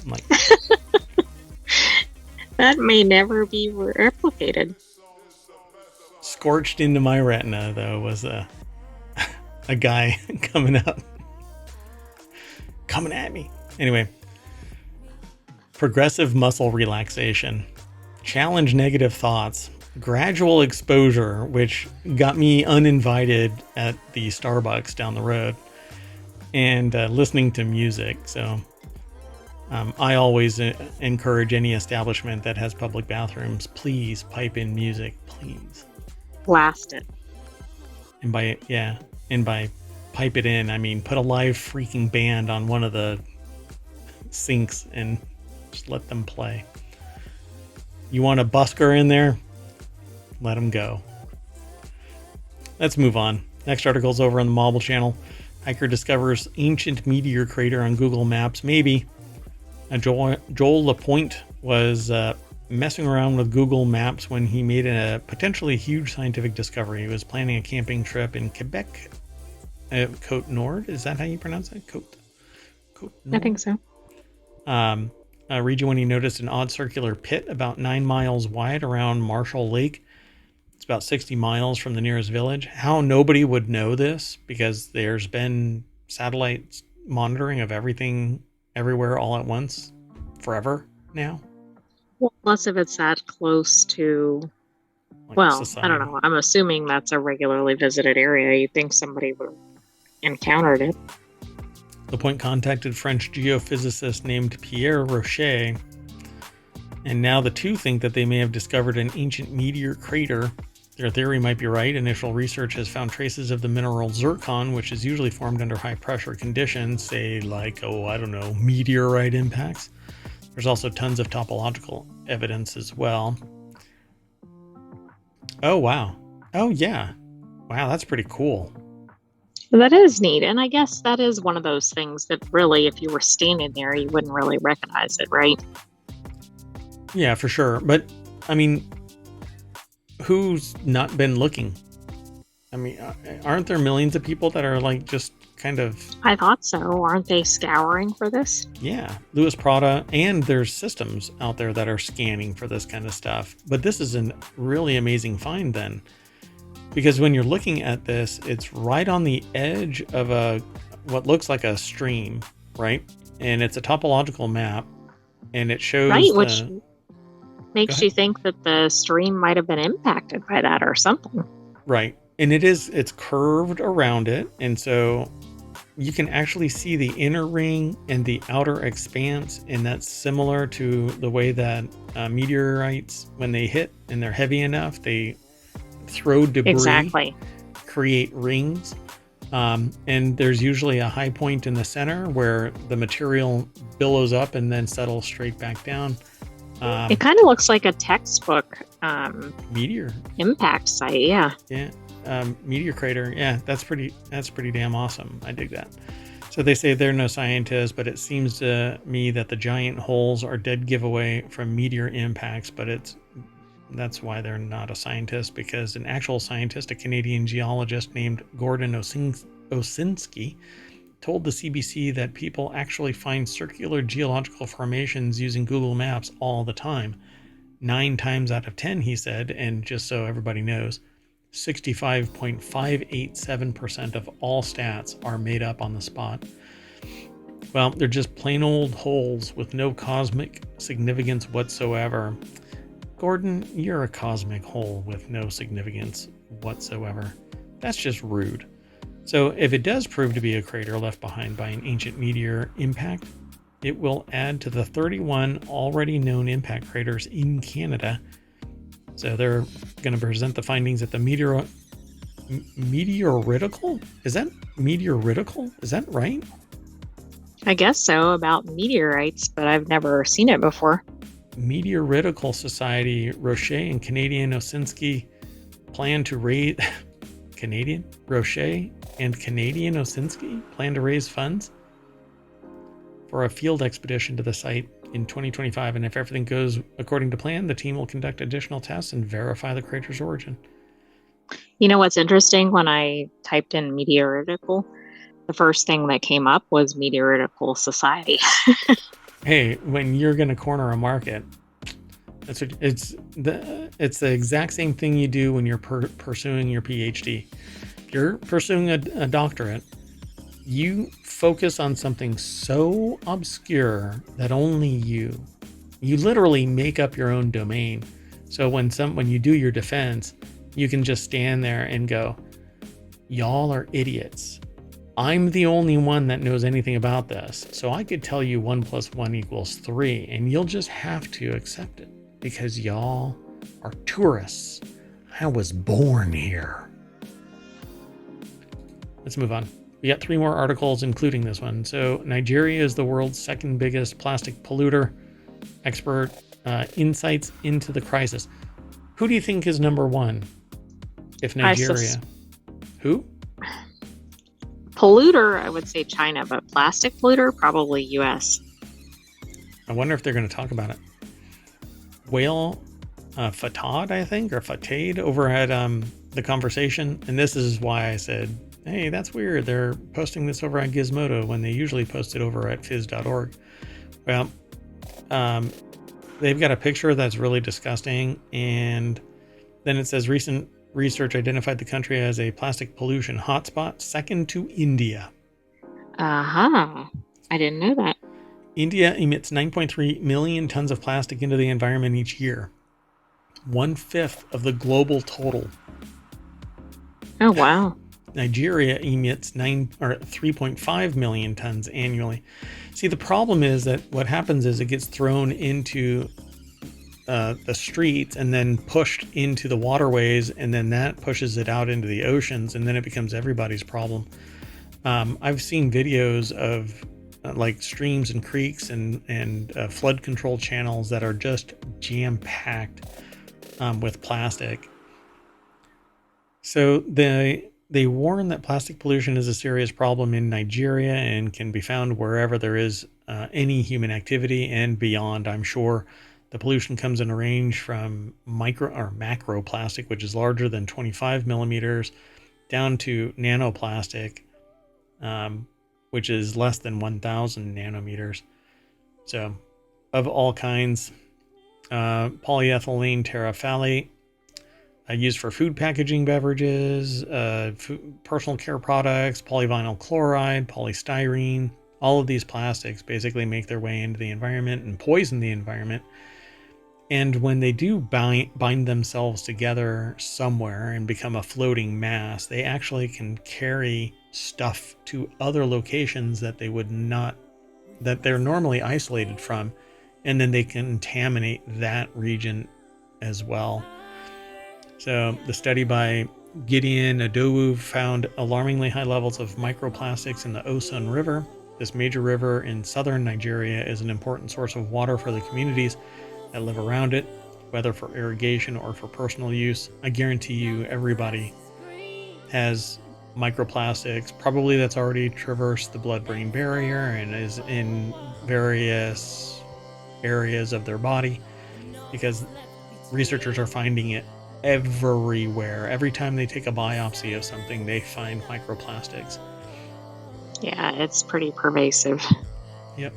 I'm like, that may never be replicated. Scorched into my retina, though, was a guy coming at me. Anyway, progressive muscle relaxation, challenge negative thoughts, gradual exposure, which got me uninvited at the Starbucks down the road, and listening to music. So I always encourage any establishment that has public bathrooms, please pipe in music, please. Blast it. And by pipe it in, I mean put a live freaking band on one of the sinks and just let them play. You want a busker in there? Let them go. Let's move on. Next article's over on the Mobile channel. Hiker discovers ancient meteor crater on Google Maps. Maybe. Joel Lapointe was messing around with Google Maps when he made a potentially huge scientific discovery. He was planning a camping trip in Quebec, Côte Nord. Is that how you pronounce it? Côte Nord? I think so. A region when he noticed an odd circular pit about 9 miles wide around Marshall Lake. It's about 60 miles from the nearest village. How nobody would know this, because there's been satellite monitoring of everything everywhere all at once forever now. Well, plus if it's that close to like Well, I don't society. know. I'm assuming that's a regularly visited area. You'd think somebody would have encountered it. The point contacted French geophysicist named Pierre Rocher, and now the two think that they may have discovered an ancient meteor crater. Their theory might be right. Initial research has found traces of the mineral zircon, which is usually formed under high pressure conditions, say like, meteorite impacts. There's also tons of topological evidence as well. Oh, wow. Oh, yeah. Wow, that's pretty cool. That is neat. And I guess that is one of those things that really, if you were standing there, you wouldn't really recognize it, right? Yeah, for sure. But, I mean, who's not been looking? I mean, aren't there millions of people that are like just kind of... I thought so. Aren't they scouring for this? Yeah, Louis Prada, and there's systems out there that are scanning for this kind of stuff. But this is a really amazing find then. Because when you're looking at this, it's right on the edge of what looks like a stream, right? And it's a topological map, and it shows Right, which Go makes ahead. you think that the stream might have been impacted by that or something. Right. And it's curved around it, and so you can actually see the inner ring and the outer expanse, and that's similar to the way that meteorites, when they hit and they're heavy enough, they throw debris, Exactly. create rings. And there's usually a high point in the center where the material billows up and then settles straight back down. It kind of looks like a textbook Meteor. impact site. Yeah. Yeah. Meteor crater. Yeah, that's pretty damn awesome. I dig that. So they say they're no scientists, but it seems to me that the giant holes are dead giveaway from meteor impacts, but that's why they're not a scientist, because an actual scientist, a Canadian geologist named Gordon Osinski, told the CBC that people actually find circular geological formations using Google Maps all the time. 9 times out of 10, he said, and just so everybody knows, 65.587% of all stats are made up on the spot. Well, they're just plain old holes with no cosmic significance whatsoever. Gordon, you're a cosmic hole with no significance whatsoever. That's just rude. So if it does prove to be a crater left behind by an ancient meteor impact, it will add to the 31 already known impact craters in Canada. So they're going to present the findings at the meteoritical? Is that meteoritical? Is that right? I guess so, about meteorites, but I've never seen it before. Meteoritical Society. Rocher and Canadian Osinski plan to raise... Canadian? Rocher and Canadian Osinski plan to raise funds for a field expedition to the site in 2025, and if everything goes according to plan, the team will conduct additional tests and verify the crater's origin. You know what's interesting? When I typed in meteoritical, the first thing that came up was Meteoritical Society. Hey, when you're going to corner a market, it's the exact same thing you do when you're pursuing your PhD. If you're pursuing a doctorate, you focus on something so obscure that only you literally make up your own domain. So when you do your defense, you can just stand there and go, y'all are idiots. I'm the only one that knows anything about this. So I could tell you 1 + 1 = 3, and you'll just have to accept it because y'all are tourists. I was born here. Let's move on. We got 3 more articles, including this one. So Nigeria is the world's 2nd biggest plastic polluter. Expert insights into the crisis. Who do you think is number 1? If Nigeria. Who? Polluter, I would say China, but plastic polluter, probably US. I wonder if they're going to talk about it. Whale Fatad, I think, or Fatade over at The Conversation. And this is why I said, hey, that's weird. They're posting this over at Gizmodo when they usually post it over at phys.org. Well, they've got a picture that's really disgusting. And then it says recent research identified the country as a plastic pollution hotspot, 2nd to India. Uh-huh. I didn't know that. India emits 9.3 million tons of plastic into the environment each year. 1/5 of the global total. Oh, wow. Nigeria emits 3.5 million tons annually. See, the problem is that what happens is it gets thrown into the streets and then pushed into the waterways, and then that pushes it out into the oceans, and then it becomes everybody's problem. I've seen videos of like streams and creeks and flood control channels that are just jam-packed with plastic. So they warn that plastic pollution is a serious problem in Nigeria and can be found wherever there is any human activity and beyond. I'm sure the pollution comes in a range from micro or macro plastic, which is larger than 25 millimeters, down to nanoplastic, which is less than 1,000 nanometers. So, of all kinds, polyethylene terephthalate, used for food packaging, beverages, personal care products, polyvinyl chloride, polystyrene. All of these plastics basically make their way into the environment and poison the environment. And when they do bind themselves together somewhere and become a floating mass, they actually can carry stuff to other locations that they're normally isolated from, and then they contaminate that region as well. So the study by Gideon Adowu found alarmingly high levels of microplastics in the Osun River. This major river in southern Nigeria is an important source of water for the communities that live around it, whether for irrigation or for personal use. I guarantee you everybody has microplastics, probably that's already traversed the blood-brain barrier and is in various areas of their body, because researchers are finding it everywhere. Every time they take a biopsy of something, they find microplastics. Yeah, it's pretty pervasive. Yep.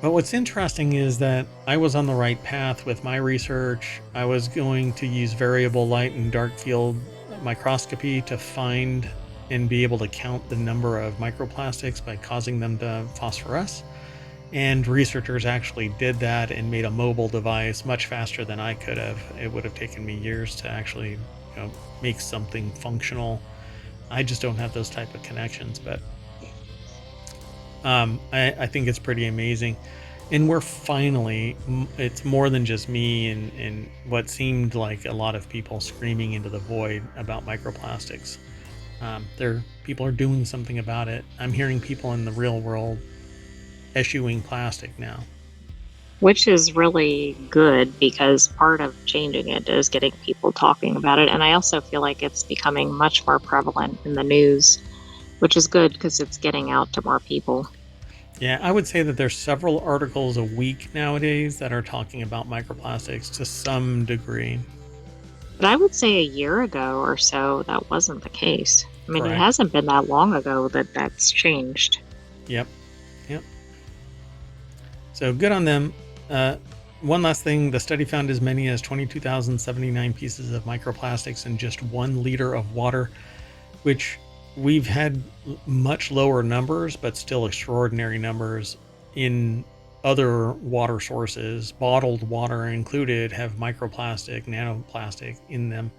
But what's interesting is that I was on the right path with my research. I was going to use variable light and dark field microscopy to find and be able to count the number of microplastics by causing them to phosphoresce. And researchers actually did that and made a mobile device much faster than I could have. It would have taken me years to actually, make something functional. I just don't have those type of connections, but I think it's pretty amazing. And we're finally, it's more than just me and what seemed like a lot of people screaming into the void about microplastics. People are doing something about it. I'm hearing people in the real world eschewing plastic now. Which is really good, because part of changing it is getting people talking about it. And I also feel like it's becoming much more prevalent in the news, which is good because it's getting out to more people. Yeah, I would say that there's several articles a week nowadays that are talking about microplastics to some degree. But I would say a year ago or so, that wasn't the case. I mean, Correct. It hasn't been that long ago that that's changed. Yep. So good on them. One last thing, the study found as many as 22,079 pieces of microplastics in just 1 liter of water, which we've had much lower numbers, but still extraordinary numbers in other water sources. Bottled water included have microplastic, nanoplastic in them.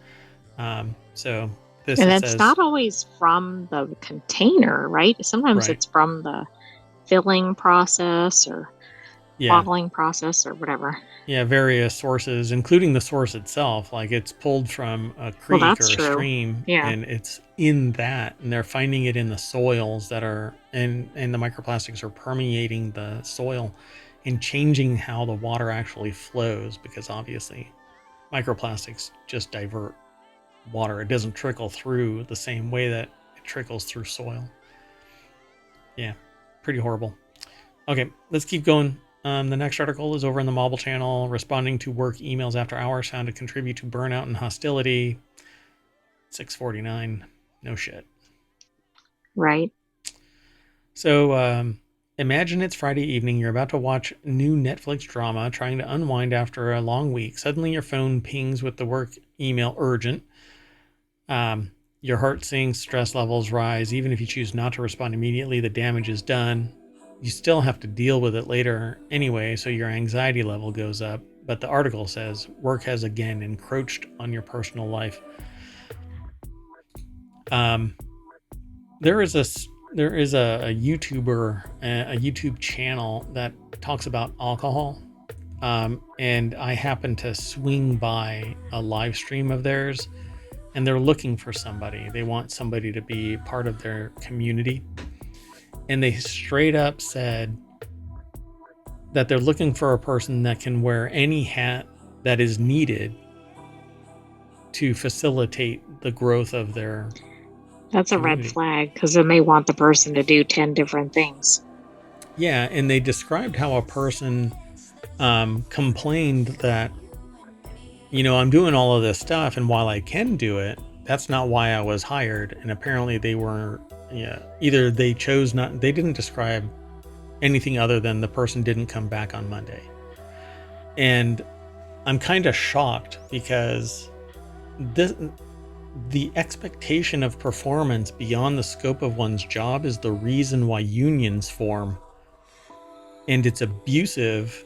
So this And it's says, not always from the container, right? Sometimes right. it's from the filling process or bottling process or whatever. Yeah, various sources, including the source itself. Like it's pulled from a creek or a stream, and it's in that, and they're finding it in the soils that are, and the microplastics are permeating the soil and changing how the water actually flows, because obviously microplastics just divert water. It doesn't trickle through the same way that it trickles through soil. Yeah, pretty horrible. Okay, let's keep going. The next article is over in the mobile channel. Responding to work emails after hours found to contribute to burnout and hostility. 649. No shit. Right. So imagine it's Friday evening. You're about to watch new Netflix drama, trying to unwind after a long week. Suddenly your phone pings with the work email urgent. Your heart sinks, stress levels rise. Even if you choose not to respond immediately, the damage is done. You still have to deal with it later anyway, so your anxiety level goes up. but the article says work has again encroached on your personal life. There is a YouTuber, a YouTube channel that talks about alcohol. And I happened to swing by a live stream of theirs, and they're looking for somebody. They want somebody to be part of their community. And they straight up said that they're looking for a person that can wear any hat that is needed to facilitate the growth of their That's a red flag, because then they want the person to do 10 different things. Yeah, and they described how a person complained that, I'm doing all of this stuff, and while I can do it, that's not why I was hired. And apparently they were, either they chose not, they didn't describe anything other than the person didn't come back on Monday. And I'm kind of shocked because the expectation of performance beyond the scope of one's job is the reason why unions form. And it's abusive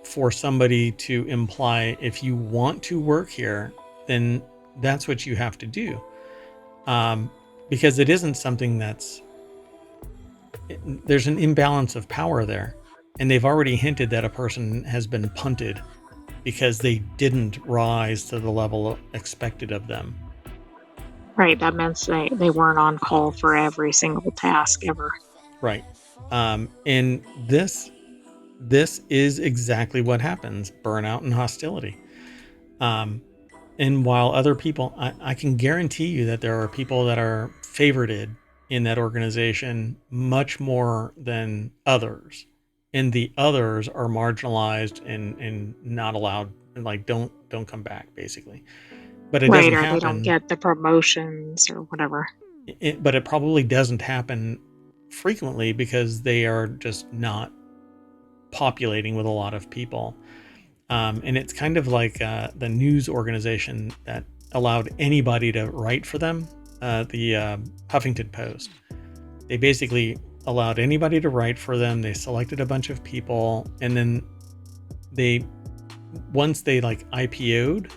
for somebody to imply, if you want to work here, then that's what you have to do. Because it isn't something there's an imbalance of power there. And they've already hinted that a person has been punted because they didn't rise to the level expected of them. Right, that meant they weren't on call for every single task ever. Right. And this is exactly what happens: burnout and hostility. And while other people, I can guarantee you that there are people that are favorited in that organization much more than others. And the others are marginalized and not allowed, like don't come back, basically. But it doesn't happen. They don't get the promotions or whatever. But it probably doesn't happen frequently because they are just not populating with a lot of people. And it's kind of like the news organization that allowed anybody to write for them, the Huffington Post. They basically allowed anybody to write for them. They selected a bunch of people, and then once they like IPO'd,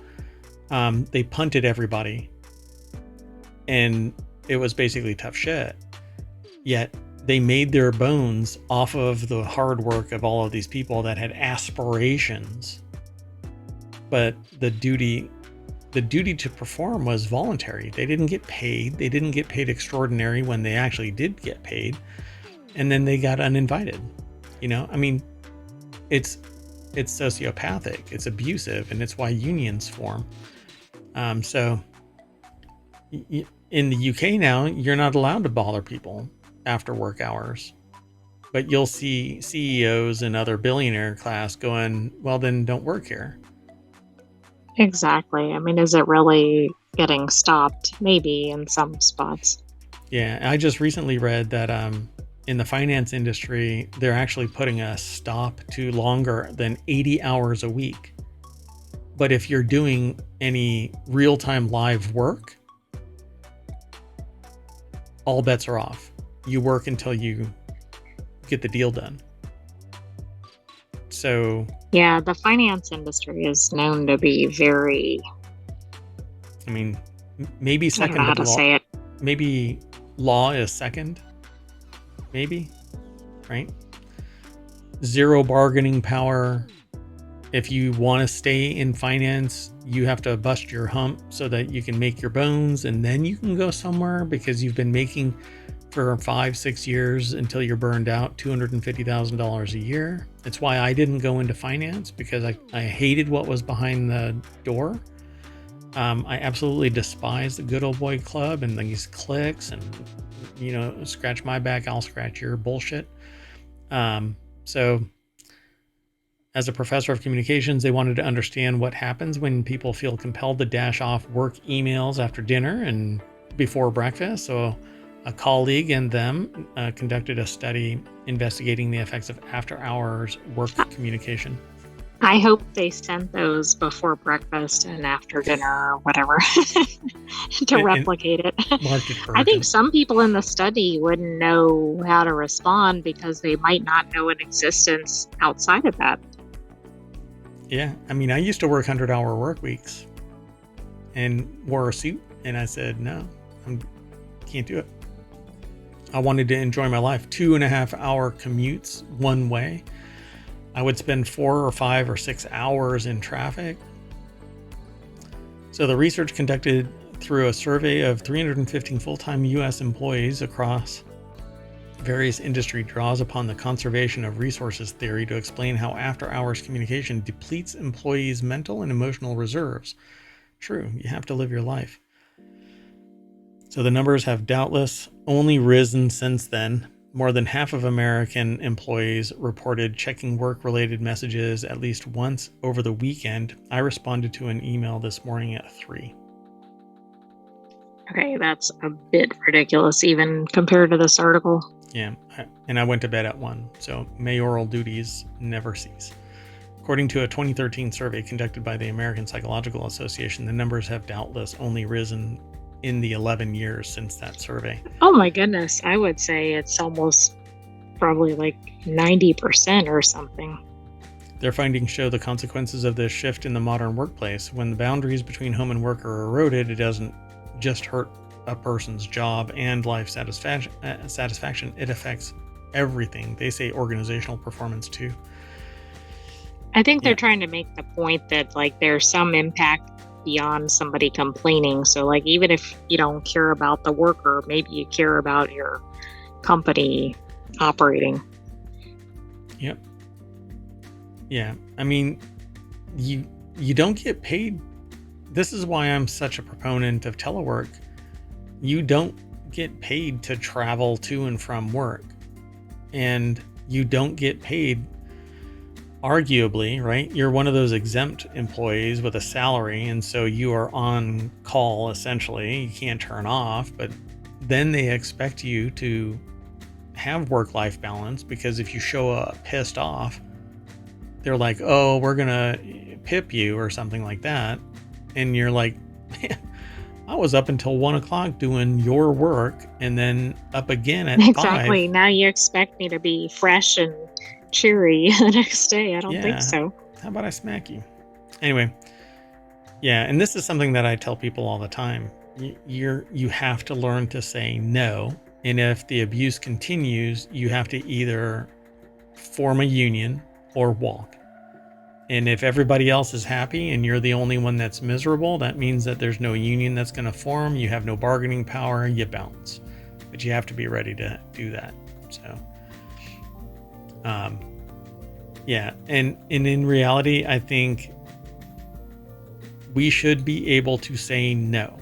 they punted everybody, and it was basically tough shit. Yet they made their bones off of the hard work of all of these people that had aspirations, but the duty to perform was voluntary. They didn't get paid. They didn't get paid extraordinary when they actually did get paid, and then they got uninvited. I mean, it's sociopathic, it's abusive, and it's why unions form. So in the UK now, you're not allowed to bother people after work hours, but you'll see CEOs and other billionaire class going, well, then don't work here. Exactly. I mean, is it really getting stopped? Maybe in some spots. Yeah, I just recently read that in the finance industry, they're actually putting a stop to longer than 80 hours a week. But if you're doing any real-time live work, all bets are off. You work until you get the deal done. So yeah, the finance industry is known to be very, I mean, maybe second. I don't know how to say it. Maybe law is second. Maybe, right? Zero bargaining power. If you want to stay in finance, you have to bust your hump so that you can make your bones, and then you can go somewhere, because you've been making for 5-6 years until you're burned out $250,000 a year. It's why I didn't go into finance, because I hated what was behind the door. I absolutely despise the good old boy club and these cliques and, scratch my back, I'll scratch your bullshit. So as a professor of communications, they wanted to understand what happens when people feel compelled to dash off work emails after dinner and before breakfast. So a colleague and them conducted a study investigating the effects of after-hours work communication. I hope they sent those before breakfast and after dinner or whatever to replicate it. I think some people in the study wouldn't know how to respond because they might not know an existence outside of that. Yeah. I mean, I used to work 100-hour work weeks and wore a suit, and I said, no, I can't do it. I wanted to enjoy my life. 2.5-hour commutes one way. I would spend 4 or 5 or 6 hours in traffic. So the research conducted through a survey of 315 full-time U.S. employees across various industry draws upon the conservation of resources theory to explain how after-hours communication depletes employees' mental and emotional reserves. True, you have to live your life. So the numbers have doubtless only risen since then. More than half of American employees reported checking work-related messages at least once over the weekend. I responded to an email this morning at 3. Okay, that's a bit ridiculous even compared to this article. Yeah, and I went to bed at 1, so mayoral duties never cease. According to a 2013 survey conducted by the American Psychological Association, the numbers have doubtless only risen in the 11 years since that survey. Oh my goodness, I would say it's almost probably like 90% or something. Their findings show the consequences of this shift in the modern workplace. When the boundaries between home and work are eroded, it doesn't just hurt a person's job and life satisfaction, it affects everything. They say organizational performance too. I think they're trying to make the point that like there's some impact beyond somebody complaining. So like even if you don't care about the worker, maybe you care about your company operating. Yep. Yeah. I mean, you don't get paid. This is why I'm such a proponent of telework. You don't get paid to travel to and from work. And you don't get paid, arguably, right? You're one of those exempt employees with a salary, and so you are on call, essentially. You can't turn off, but then they expect you to have work-life balance, because if you show up pissed off, they're like, oh, we're going to pip you or something like that. And you're like, man, I was up until 1 o'clock doing your work and then up again at 5. Exactly. Now you expect me to be fresh and cheery the next day. I don't think so. How about I smack you? Anyway, yeah, and this is something that I tell people all the time. You have to learn to say no. And if the abuse continues, you have to either form a union or walk. And if everybody else is happy and you're the only one that's miserable, that means that there's no union that's going to form. You have no bargaining power. You bounce. But you have to be ready to do that. So, yeah. And in reality, I think we should be able to say no.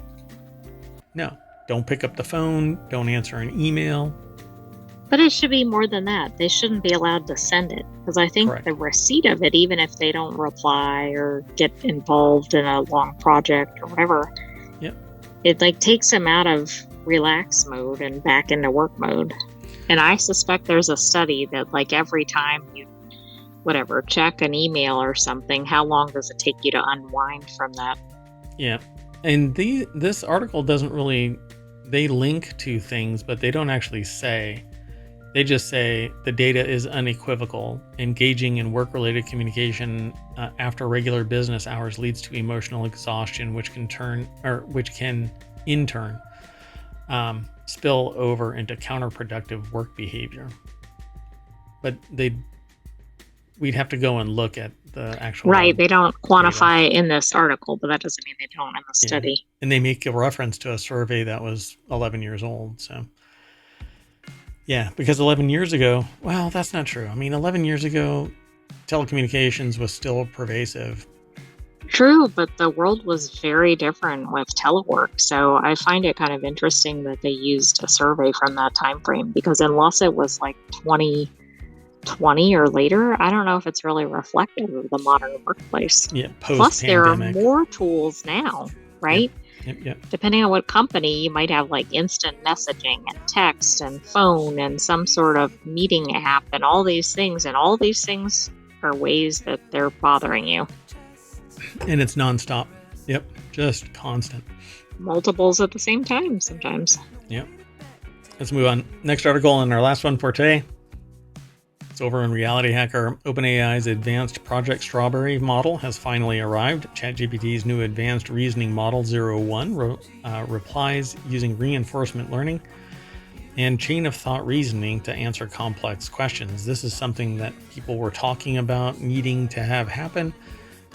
No. Don't pick up the phone. Don't answer an email. But it should be more than that. They shouldn't be allowed to send it, because I think the receipt of it, even if they don't reply or get involved in a long project or whatever, it like takes them out of relax mode and back into work mode. And I suspect there's a study that like every time you check an email or something, how long does it take you to unwind from that? Yeah. And this article doesn't really, they link to things, but they don't actually say. They just say the data is unequivocal. Engaging in work-related communication after regular business hours leads to emotional exhaustion, which can in turn spill over into counterproductive work behavior. But we'd have to go and look at the actual. Right, they don't quantify in this article, but that doesn't mean they don't in the study. And they make a reference to a survey that was 11 years old, so. Yeah, because 11 years ago, well, that's not true. I mean, 11 years ago, telecommunications was still pervasive. True, but the world was very different with telework. So I find it kind of interesting that they used a survey from that time frame, because unless it was like 2020 or later, I don't know if it's really reflective of the modern workplace. Yeah, post-pandemic. Plus, there are more tools now, right? Yep. Depending on what company, you might have like instant messaging and text and phone and some sort of meeting app and all these things. And all these things are ways that they're bothering you. And it's nonstop. Yep. Just constant. Multiples at the same time sometimes. Yep. Let's move on. Next article and our last one for today. It's over in Reality Hacker. OpenAI's advanced Project Strawberry model has finally arrived. ChatGPT's new advanced reasoning model 01 replies using reinforcement learning and chain of thought reasoning to answer complex questions. This is something that people were talking about needing to have happen,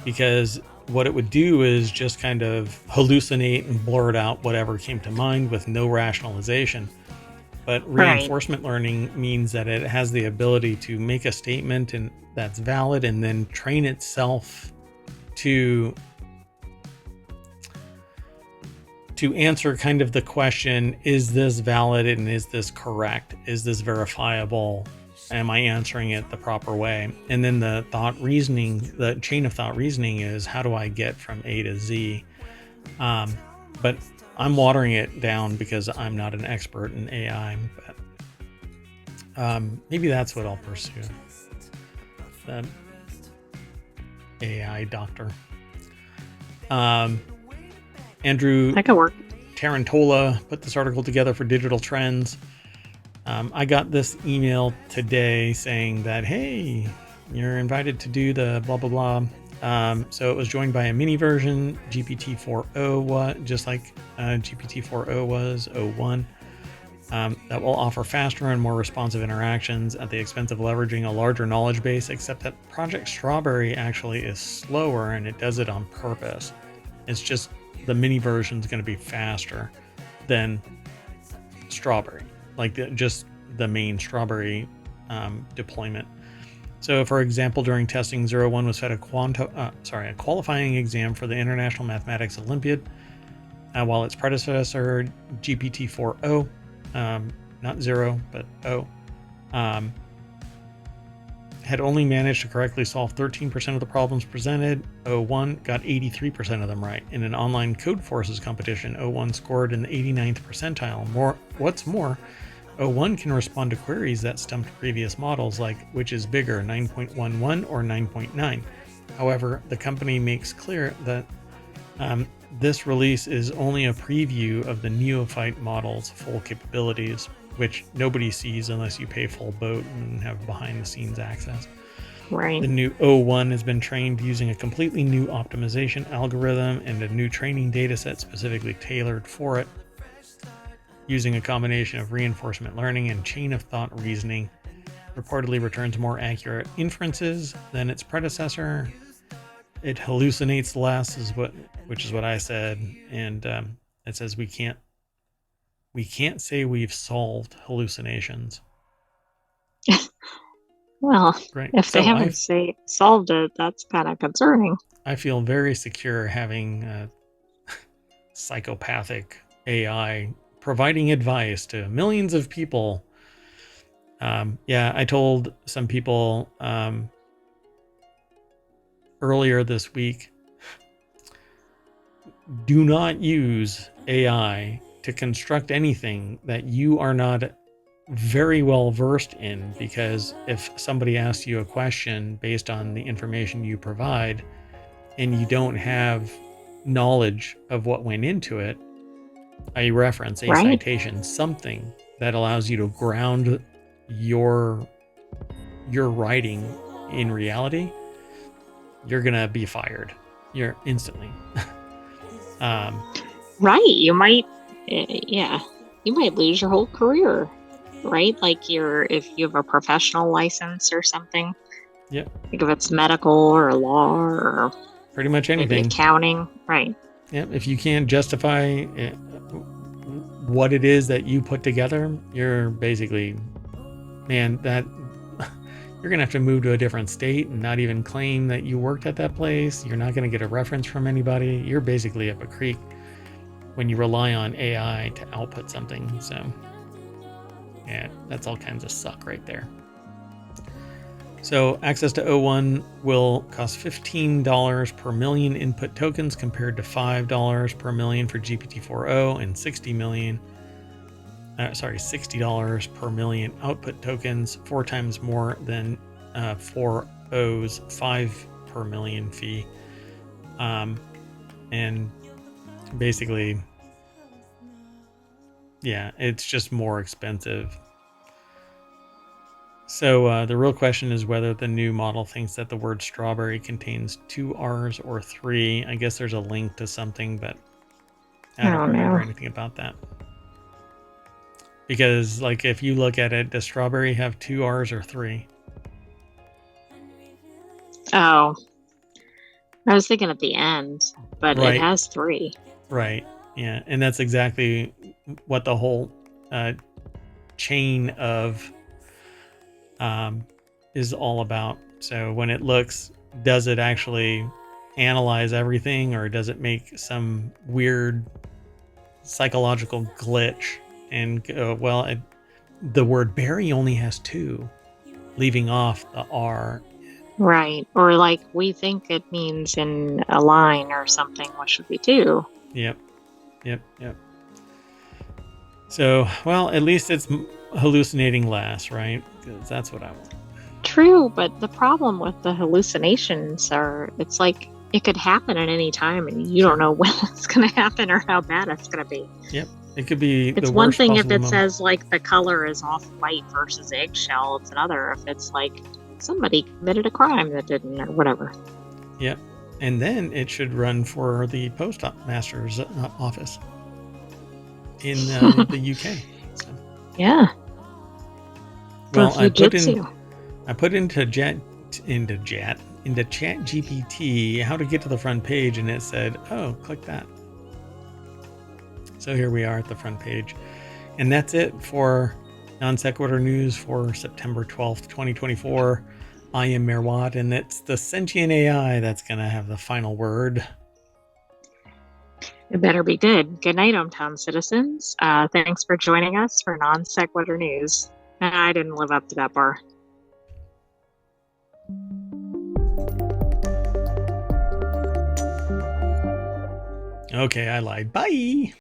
because what it would do is just kind of hallucinate and blurt out whatever came to mind with no rationalization. But reinforcement learning means that it has the ability to make a statement and that's valid, and then train itself to answer kind of the question, is this valid and is this correct? Is this verifiable? Am I answering it the proper way? And then the thought reasoning, the chain of thought reasoning is, how do I get from A to Z? But I'm watering it down because I'm not an expert in AI, but maybe that's what I'll pursue. The AI doctor. Andrew That could work. Tarantola put this article together for Digital Trends. I got this email today saying that, hey, you're invited to do the blah, blah, blah. So it was joined by a mini version, GPT-4o, just like GPT-4o was, 01, that will offer faster and more responsive interactions at the expense of leveraging a larger knowledge base, except that Project Strawberry actually is slower, and it does it on purpose. It's just the mini version is going to be faster than Strawberry, like just the main Strawberry deployment. So, for example, during testing, 01 was fed a qualifying exam for the International Mathematics Olympiad, while its predecessor, GPT-4o, not 0, but O, had only managed to correctly solve 13% of the problems presented. 01 got 83% of them right. In an online code forces competition, 01 scored in the 89th percentile. What's more, 01 can respond to queries that stumped previous models, like which is bigger, 9.11 or 9.9. However, the company makes clear that this release is only a preview of the neophyte model's full capabilities, which nobody sees unless you pay full boat and have behind-the-scenes access. Right. The new 01 has been trained using a completely new optimization algorithm and a new training dataset specifically tailored for it, using a combination of reinforcement learning and chain of thought reasoning. Reportedly returns more accurate inferences than its predecessor. It hallucinates less, which is what I said, and it says we can't say we've solved hallucinations. Well, Right. if they haven't solved it, that's kind of concerning. I feel very secure having a psychopathic AI providing advice to millions of people. Yeah, I told some people earlier this week, do not use AI to construct anything that you are not very well versed in, because if somebody asks you a question based on the information you provide and you don't have knowledge of what went into it, a reference, a citation, something that allows you to ground your writing in reality, you're gonna be fired. You're instantly. Right. You might lose your whole career, right? Like if you have a professional license or something. Yeah. Like if it's medical or law or pretty much anything. Accounting, right? Yeah. If you can't justify what it is that you put together, you're basically, man, that you're gonna have to move to a different state and not even claim that you worked at that place. You're not gonna get a reference from anybody. You're basically up a creek when you rely on AI to output something. So yeah, that's all kinds of suck right there. So access to 01 will cost $15 per million input tokens compared to $5 per million for GPT-4o and $60 per million output tokens, 4 times more than 4o's 5 per million fee. And basically, yeah, it's just more expensive. So the real question is whether the new model thinks that the word strawberry contains 2 R's or 3. I guess there's a link to something, but I don't remember know. anything about that. Because, like, if you look at it, does strawberry have 2 R's or 3? Oh, I was thinking at the end, but it Right, has 3. right. Yeah, and that's exactly what the whole chain of is all about. So when it looks, does it actually analyze everything, or does it make some weird psychological glitch and go, well, the word berry only has 2, leaving off the R. Right. Or like we think it means in a line or something, which should be 2. Yep, yep. So, well, at least it's hallucinating less, right? Because that's what I want. True, but the problem with the hallucinations are it's like it could happen at any time and you don't know when it's going to happen or how bad it's going to be. Yep, it could be It's the one worst thing if possible it moment. says like the color is off white versus eggshell. It's another if it's like somebody committed a crime that didn't or whatever. Yep, and then it should run for the postmaster's office in the UK. So, Yeah, for well, Fujitsu. I put into Chat GPT how to get to the front page, and it said, "Oh, click that." So here we are at the front page, and that's it for Non Sequitur News for September 12th, 2024. I am Merwat, and it's the Sentient AI that's going to have the final word. It better be good. Good night, ohmTown citizens. Thanks for joining us for Non Sequitur News. I didn't live up to that bar. Okay, I lied. Bye.